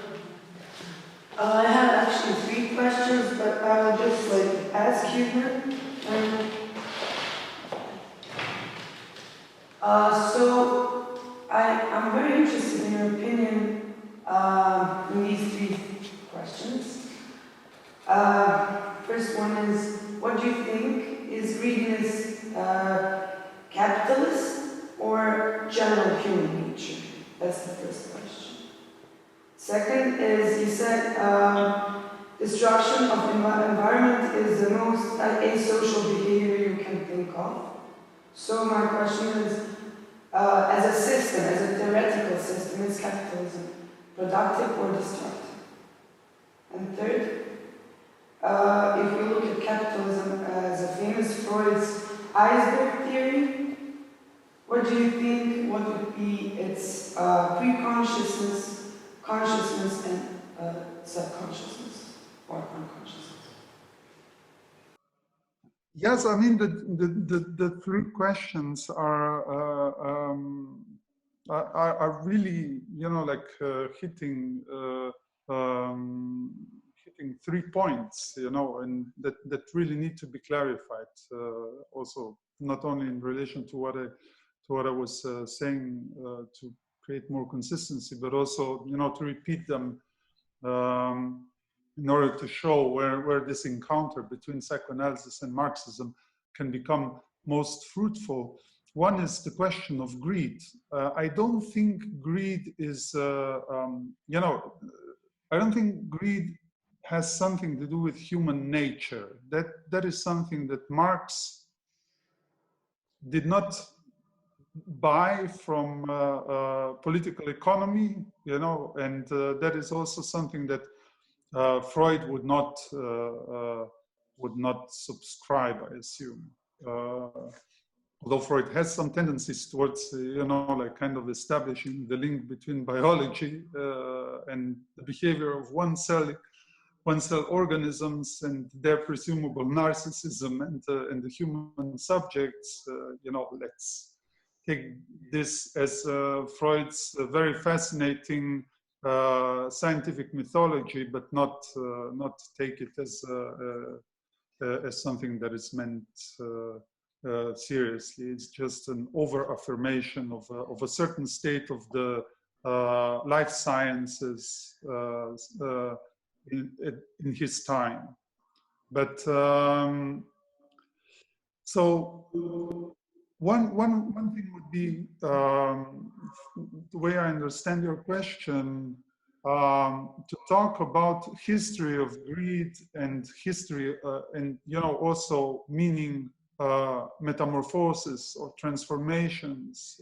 I have actually 3 questions, but I will just ask you them. So I'm very interested in your opinion in these 3 questions. First one is, what do you think, is greediness capitalist or general human nature? That's the first question. Second is, you said destruction of the environment is the most asocial behavior you can think of. So my question is, as a system, as a theoretical system, is capitalism productive or destructive? And third, if we look at capitalism as a famous Freud's iceberg theory, what do you think, what would be its pre-consciousness, consciousness, and subconsciousness or unconsciousness? Yes, I mean the 3 questions are really, you know, like hitting 3 points, you know, and that really need to be clarified. Also, not only in relation to what I was saying to create more consistency, but also, you know, to repeat them in order to show where this encounter between psychoanalysis and Marxism can become most fruitful. One is the question of greed. I don't think greed is, you know, I don't think greed has something to do with human nature. That is something that Marx did not buy from political economy, you know, and that is also something that Freud would not subscribe, I assume. Although Freud has some tendencies towards, you know, like kind of establishing the link between biology and the behavior of one cell organisms and their presumable narcissism and the human subjects, you know, let's take this as Freud's very fascinating scientific mythology, but not take it as something that is meant seriously. It's just an over-affirmation of a certain state of the life sciences in his time. But so one thing would be, the way I understand your question, to talk about history of greed and history, and, you know, also meaning metamorphosis or transformations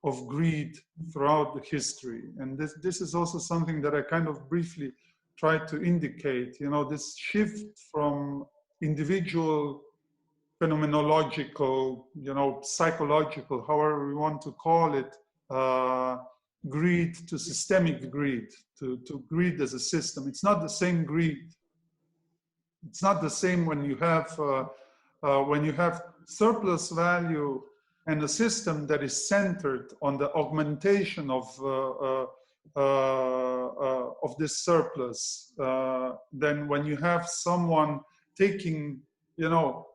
of greed throughout the history. And this is also something that I kind of briefly tried to indicate, you know, this shift from individual phenomenological, you know, psychological, however we want to call it, greed to systemic greed, to greed as a system. It's not the same greed. It's not the same when you have surplus value and a system that is centered on the augmentation of this surplus, then when you have someone taking, you know,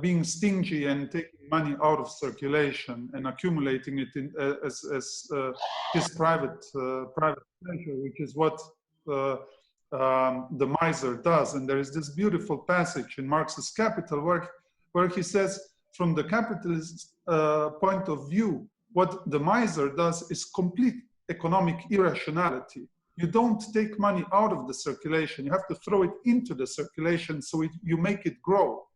being stingy and taking money out of circulation and accumulating it as his private pleasure, which is what the miser does. And there is this beautiful passage in Marx's Capital where he says, from the capitalist point of view, what the miser does is complete economic irrationality. You don't take money out of the circulation. You have to throw it into the circulation so you make it grow.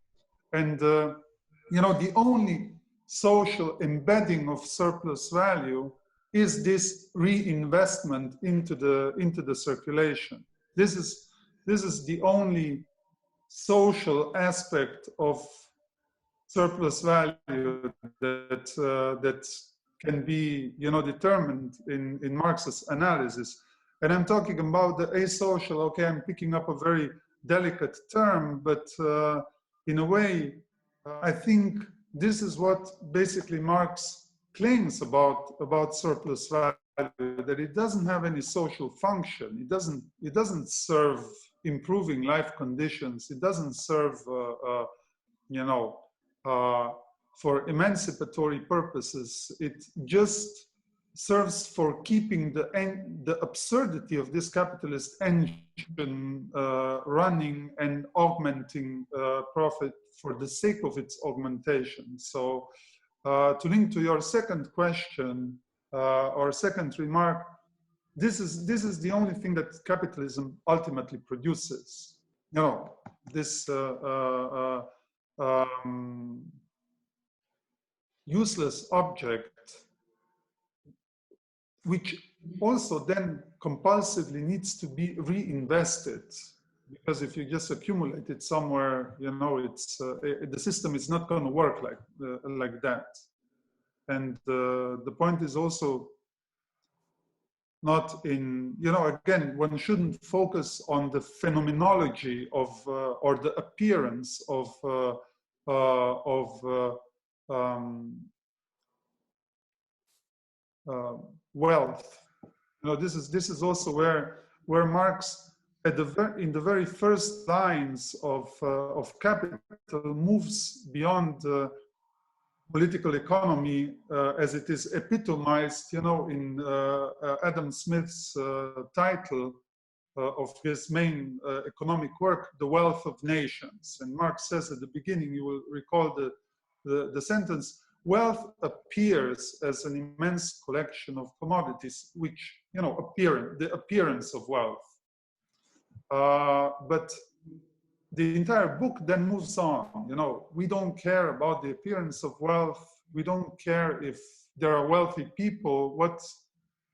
And, you know, the only social embedding of surplus value is this reinvestment into the circulation. This is the only social aspect of surplus value that can be, you know, determined in Marx's analysis. And I'm talking about the asocial. Okay, I'm picking up a very delicate term, but in a way, I think this is what basically Marx claims about surplus value, that it doesn't have any social function. It doesn't serve improving life conditions. It doesn't serve, you know, for emancipatory purposes. It just serves for keeping the absurdity of this capitalist engine running and augmenting profit for the sake of its augmentation. So to link to your second question or second remark, this is the only thing that capitalism ultimately produces. You know, this useless object, which also then compulsively needs to be reinvested, because if you just accumulate it somewhere, you know, it's the system is not going to work like that. And the point is also not in, you know, again, one shouldn't focus on the phenomenology of or the appearance of wealth. You know, this is also where Marx, in the very first lines of Capital, moves beyond political economy as it is epitomized, you know, in Adam Smith's title of his main economic work, The Wealth of Nations. And Marx says at the beginning, you will recall the sentence, wealth appears as an immense collection of commodities, which, you know, the appearance of wealth. But the entire book then moves on. You know, we don't care about the appearance of wealth. We don't care if there are wealthy people. What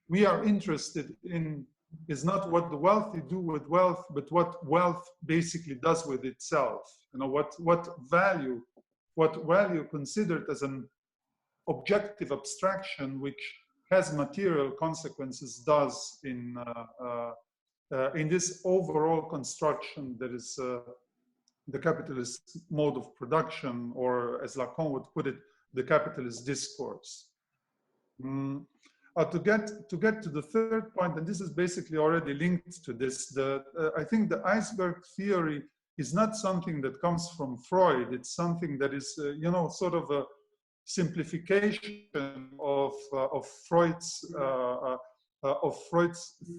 we are interested in is not what the wealthy do with wealth, but what wealth basically does with itself. You know, what value considered as an objective abstraction which has material consequences does in this overall construction that is the capitalist mode of production, or as Lacan would put it, the capitalist discourse. To get to the third point, and this is basically already linked to this, I think the iceberg theory is not something that comes from Freud. It's something that is, you know, sort of a simplification of Freud's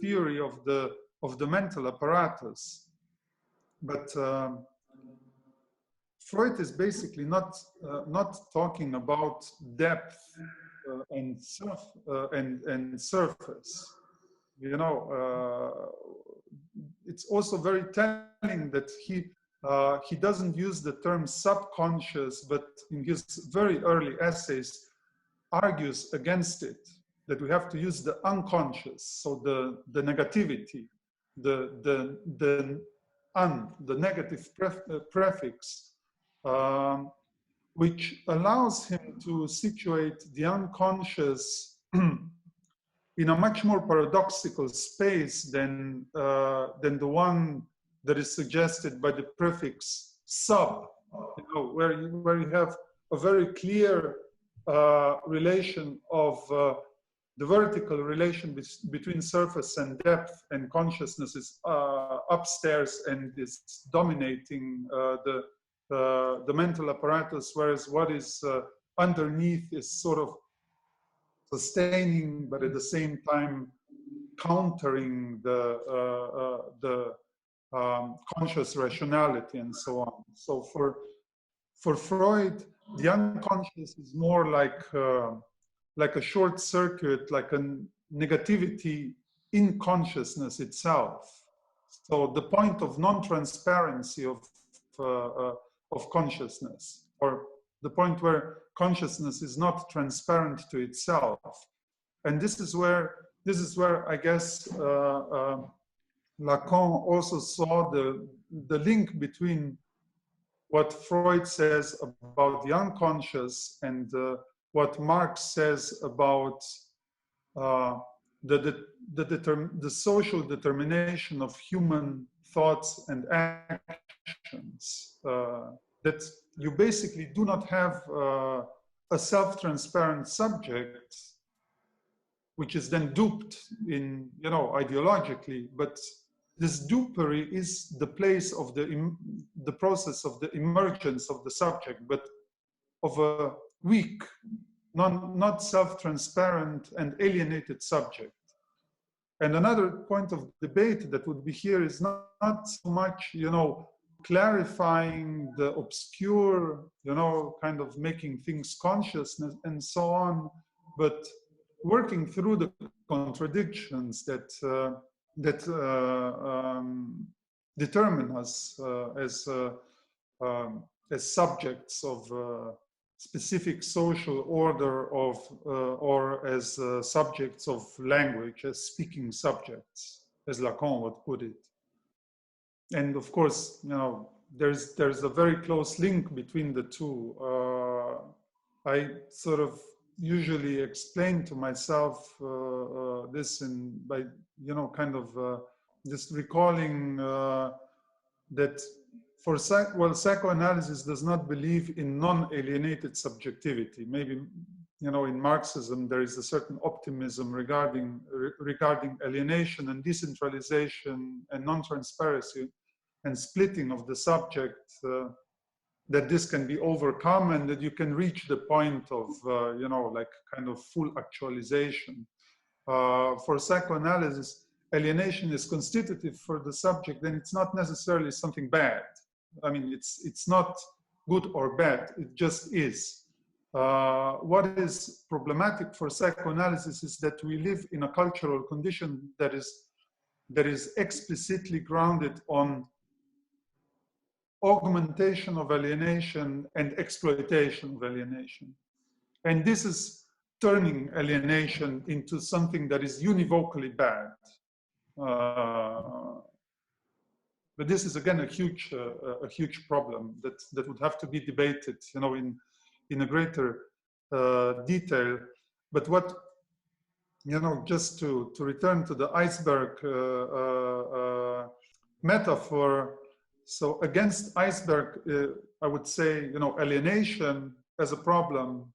theory of the mental apparatus. But Freud is basically not talking about depth and surface. You know, it's also very telling that he doesn't use the term subconscious, but in his very early essays argues against it, that we have to use the unconscious, so the negativity, the negative prefix, which allows him to situate the unconscious in a much more paradoxical space than the one that is suggested by the prefix sub, you know, where you have a very clear relation of the vertical relation between surface and depth and consciousness is upstairs and is dominating the mental apparatus, whereas what is underneath is sort of sustaining, but at the same time countering the conscious rationality and so on. So for Freud, the unconscious is more like a short circuit, like a negativity in consciousness itself. So the point of non-transparency of consciousness, or the point where consciousness is not transparent to itself. And this is where I guess Lacan also saw the link between what Freud says about the unconscious and what Marx says about the social determination of human thoughts and actions. that you basically do not have a self-transparent subject, which is then duped in, you know, ideologically, but this dupery is the place of the process of the emergence of the subject, but of a weak, not self-transparent and alienated subject. And another point of debate that would be here is not so much, you know, clarifying the obscure, you know, kind of making things conscious and so on, but working through the contradictions that determine us as subjects of specific social order of, or as subjects of language, as speaking subjects, as Lacan would put it. And of course, you know, there's a very close link between the two. I sort of usually explain to myself this by, you know, kind of just recalling that for psychoanalysis does not believe in non-alienated subjectivity. Maybe, you know, in Marxism there is a certain optimism regarding alienation and decentralization and non-transparency and splitting of the subject, that this can be overcome and that you can reach the point of, you know, like kind of full actualization. For psychoanalysis, alienation is constitutive for the subject, then it's not necessarily something bad. I mean, it's not good or bad, it just is. What is problematic for psychoanalysis is that we live in a cultural condition that is explicitly grounded on augmentation of alienation and exploitation of alienation. And this is turning alienation into something that is univocally bad. But this is again a huge problem that would have to be debated, you know, in a greater detail. But what, you know, just to return to the iceberg metaphor. So against iceberg, I would say, you know, alienation as a problem,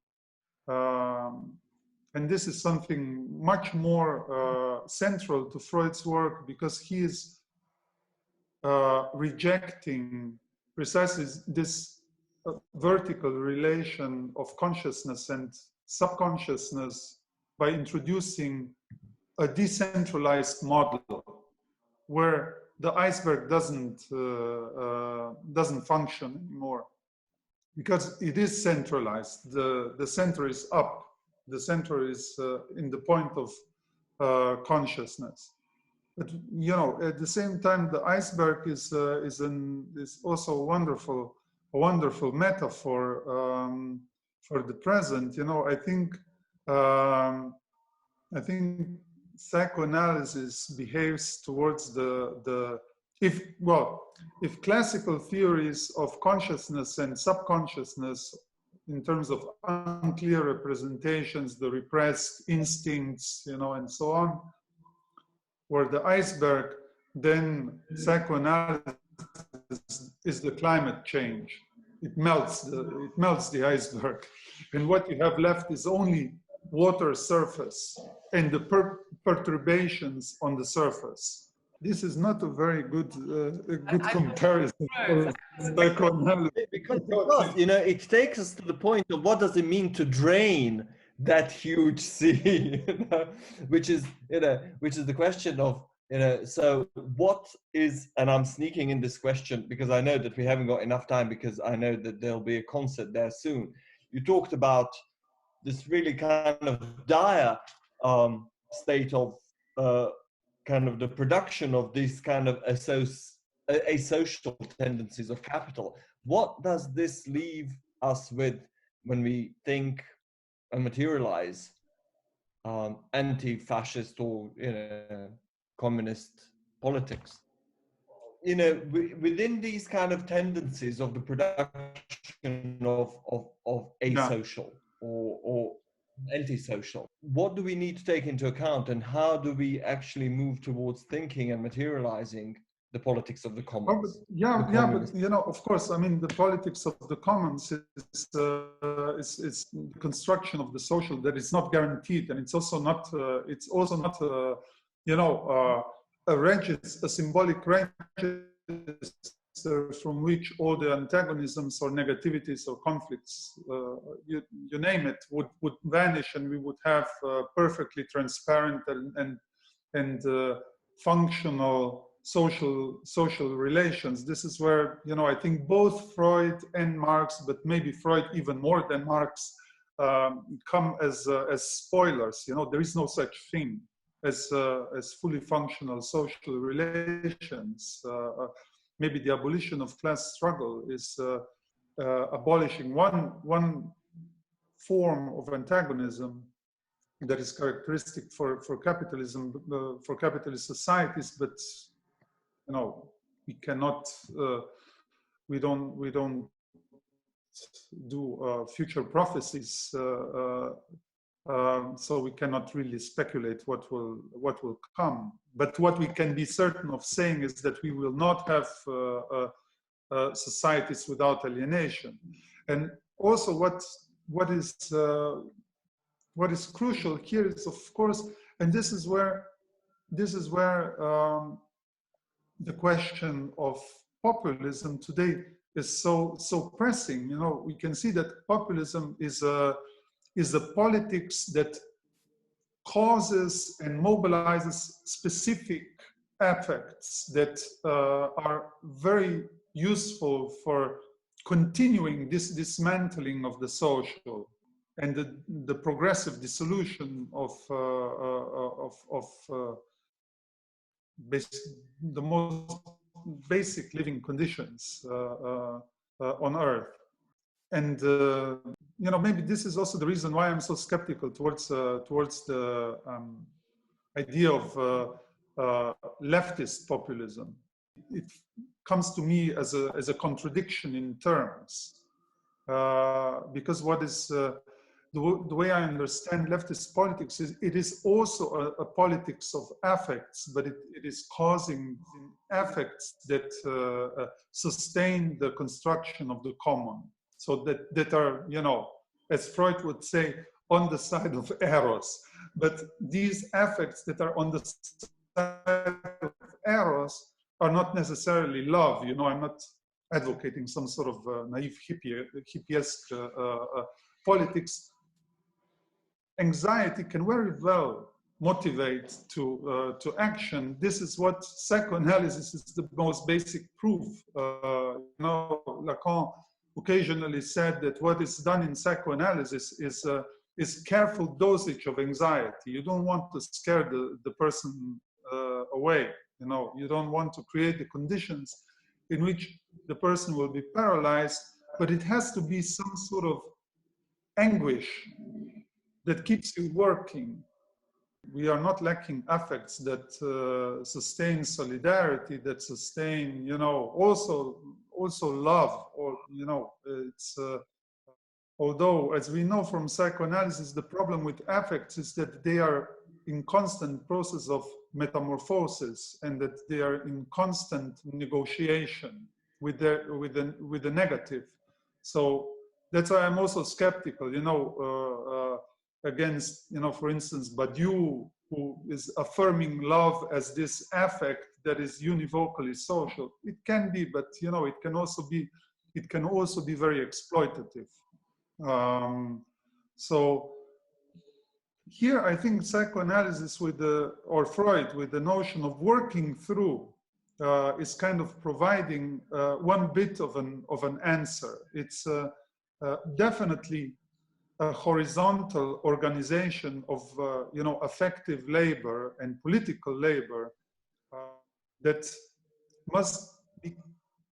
and this is something much more central to Freud's work, because he is rejecting precisely this vertical relation of consciousness and subconsciousness by introducing a decentralized model where the iceberg doesn't function anymore, because it is centralized. The center is up. The center is in the point of consciousness. But, you know, at the same time, the iceberg is also a wonderful metaphor for the present. You know, I think psychoanalysis behaves towards if classical theories of consciousness and subconsciousness in terms of unclear representations, the repressed instincts, you know, and so on, were the iceberg, then psychoanalysis is the climate change. It melts the iceberg. And what you have left is only water surface and the perturbations on the surface. This is not a very good comparison for psychoanalysis. Because, you know, it takes us to the point of what does it mean to drain that huge sea, you know, which is the question of, you know, so what is, and I'm sneaking in this question because I know that we haven't got enough time, because I know that there'll be a concert there soon. You talked about this really kind of dire state of kind of the production of these kind of asocial tendencies of capital. What does this leave us with when we think and materialize anti-fascist or, you know, communist politics? You know, within these kind of tendencies of the production of asocial or antisocial, what do we need to take into account, and how do we actually move towards thinking and materializing the politics of the Oh, commons. but yeah, The yeah, communist- but you know, of course, I mean, the politics of the commons is the construction of the social that is not guaranteed, and it's also not, you know, a symbolic register from which all the antagonisms or negativities or conflicts, you name it, would vanish, and we would have perfectly transparent and functional social relations. This is where, you know, I think both Freud and Marx, but maybe Freud even more than Marx, come as spoilers. You know, there is no such thing as fully functional social relations. Maybe the abolition of class struggle is abolishing one form of antagonism that is characteristic for capitalism, for capitalist societies, but you know, we cannot, we don't do future prophecies, so we cannot really speculate what will come. But what we can be certain of saying is that we will not have societies without alienation. And also, what is crucial here is, of course, and this is where the question of populism today is so pressing. You know, we can see that populism is a politics that causes and mobilizes specific affects that are very useful for continuing this dismantling of the social and the progressive dissolution of the most basic living conditions on Earth. And you know, maybe this is also the reason why I'm so skeptical towards the idea of leftist populism. It comes to me as a contradiction in terms, because what is the way I understand leftist politics is it is also a politics of affects, but it is causing affects that sustain the construction of the common. So that are, you know, as Freud would say, on the side of Eros. But these affects that are on the side of Eros are not necessarily love. You know, I'm not advocating some sort of naive hippie-esque politics. Anxiety can very well motivate to action. This is what psychoanalysis is the most basic proof. You know, Lacan occasionally said that what is done in psychoanalysis is careful dosage of anxiety. You don't want to scare the person away. You know, you don't want to create the conditions in which the person will be paralyzed, but it has to be some sort of anguish that keeps you working. We are not lacking affects that sustain solidarity, that sustain, you know, also love, or, you know, it's, although, as we know from psychoanalysis, the problem with affects is that they are in constant process of metamorphosis, and that they are in constant negotiation with the negative. So that's why I'm also skeptical, you know, against, you know, for instance, Badiou, who is affirming love as this affect that is univocally social. It can be, but, you know, it can also be very exploitative. So here, I think psychoanalysis or Freud with the notion of working through is kind of providing one bit of an answer. It's definitely a horizontal organization of you know, affective labor and political labor that must be,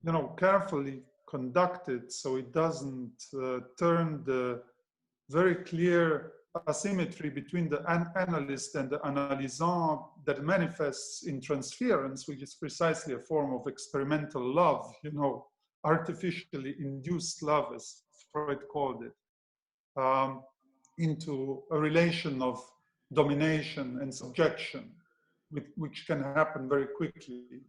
you know, carefully conducted so it doesn't turn the very clear asymmetry between the analyst and the analysant that manifests in transference, which is precisely a form of experimental love, you know, artificially induced love, as Freud called it, into a relation of domination and subjection. which can happen very quickly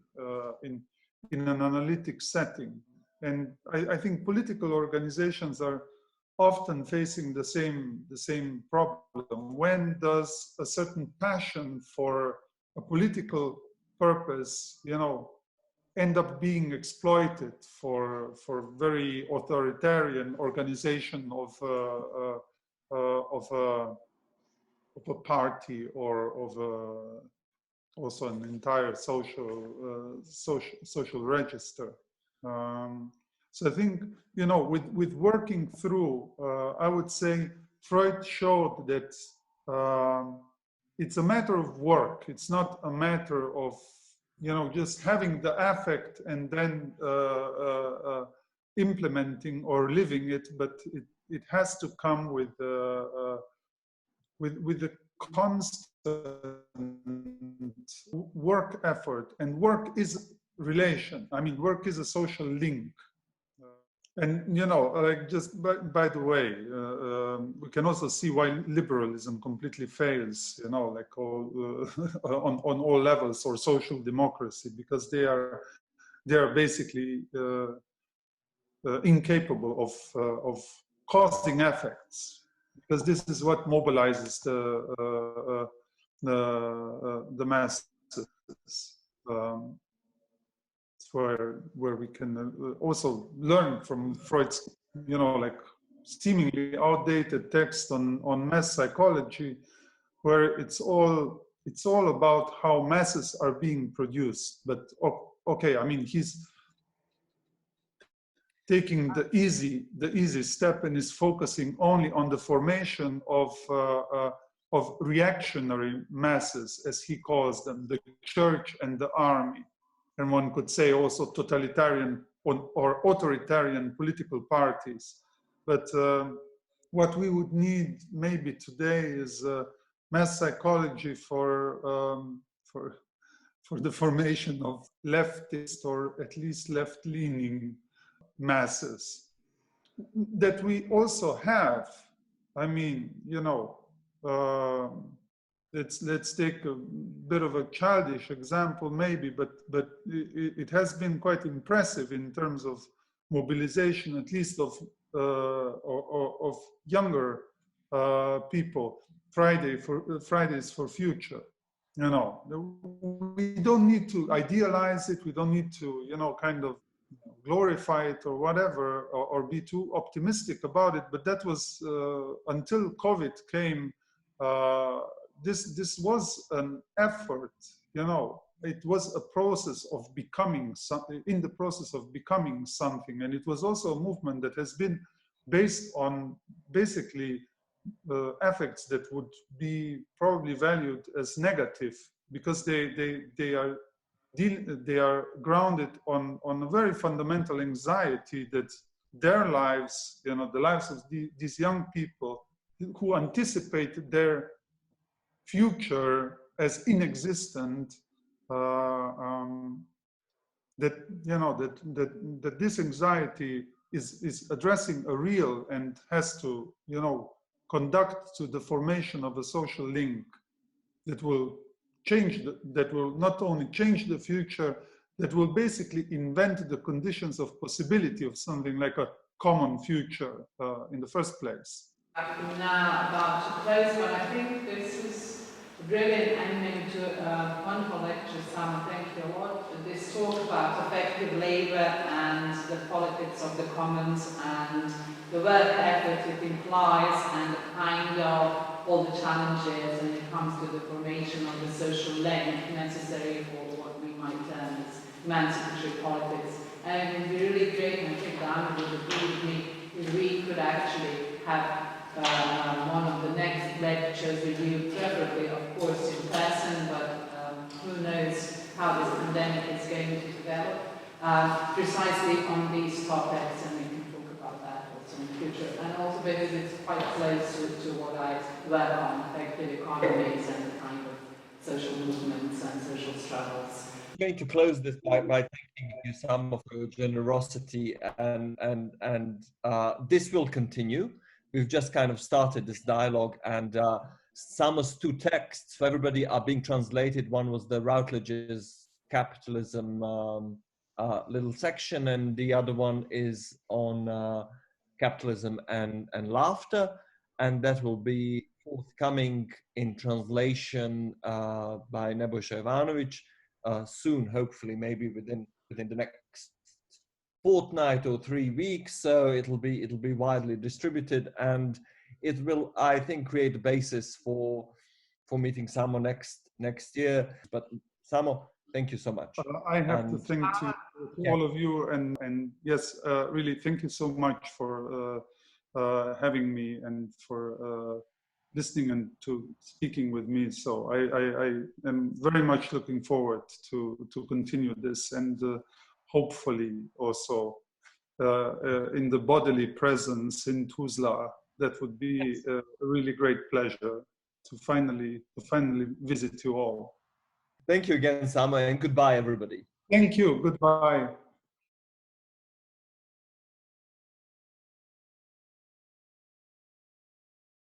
in an analytic setting. And I think political organizations are often facing the same problem. When does a certain passion for a political purpose, end up being exploited for very authoritarian organization of a party or of also an entire social register. So I think, with working through, I would say Freud showed that it's a matter of work. It's not a matter of, just having the affect and then implementing or living it, but it has to come with the constant work effort. And work is relation. I mean, work is a social link. And, like, just by the way, we can also see why liberalism completely fails, like on all levels, or social democracy, because they are basically incapable of causing effects, because this is what mobilizes the masses. Where we can also learn from Freud's, like seemingly outdated text on mass psychology, where it's all about how masses are being produced. But okay, I mean, he's taking the easy step and is focusing only on the formation of reactionary masses, as he calls them, the church and the army. And one could say also totalitarian or authoritarian political parties. But what we would need maybe today is mass psychology for the formation of leftist, or at least left-leaning masses that we also have. I mean, let's take a bit of a childish example maybe, but it has been quite impressive in terms of mobilization, at least of younger people. Fridays for Future. We don't need to idealize it. We don't need to, kind of glorify it or whatever, or be too optimistic about it. But that was until COVID came. This was an effort, it was a process of becoming something, in the process of becoming something. And it was also a movement that has been based on basically effects that would be probably valued as negative, because they are grounded on a very fundamental anxiety that their lives, the lives of these young people who anticipate their future as inexistent, that this anxiety is addressing a real and has to conduct to the formation of a social link that will change, that will not only change the future, that will basically invent the conditions of possibility of something like a common future in the first place. Now about to close, but I think this is a brilliant ending to a wonderful lecture, Sam. Thank you a lot. This talk about effective labour and the politics of the commons and the work effort it implies, and the kind of all the challenges when it comes to the formation of the social link necessary for what we might term as emancipatory politics. And it would be really great, and I think Diana would agree with me, if we could actually have one of the next lectures with you, preferably, of course, in person, but who knows how this pandemic is going to develop, precisely on these topics, and we can talk about that also in the future. And also because it's quite close to what I work on, effective economies and the kind of social movements and social struggles. I'm going to close this by thanking you some of your generosity, and this will continue. We've just kind of started this dialogue, and Samo's two texts for everybody are being translated. One was the Routledge's Capitalism little section, and the other one is on capitalism and laughter, and that will be forthcoming in translation by Nebojša Ivanović soon, hopefully, maybe within the next fortnight or 3 weeks. So it'll be widely distributed, and it will, I think, create a basis for meeting Samo next year. But Samo, thank you so much. I have to thank to all of you, and yes, really thank you so much for having me and for listening and to speaking with me. So I am very much looking forward to continue this, and hopefully also in the bodily presence in Tuzla. That would be a really great pleasure to finally visit you all. Thank you again, Samo, and goodbye, everybody. Thank you. Goodbye.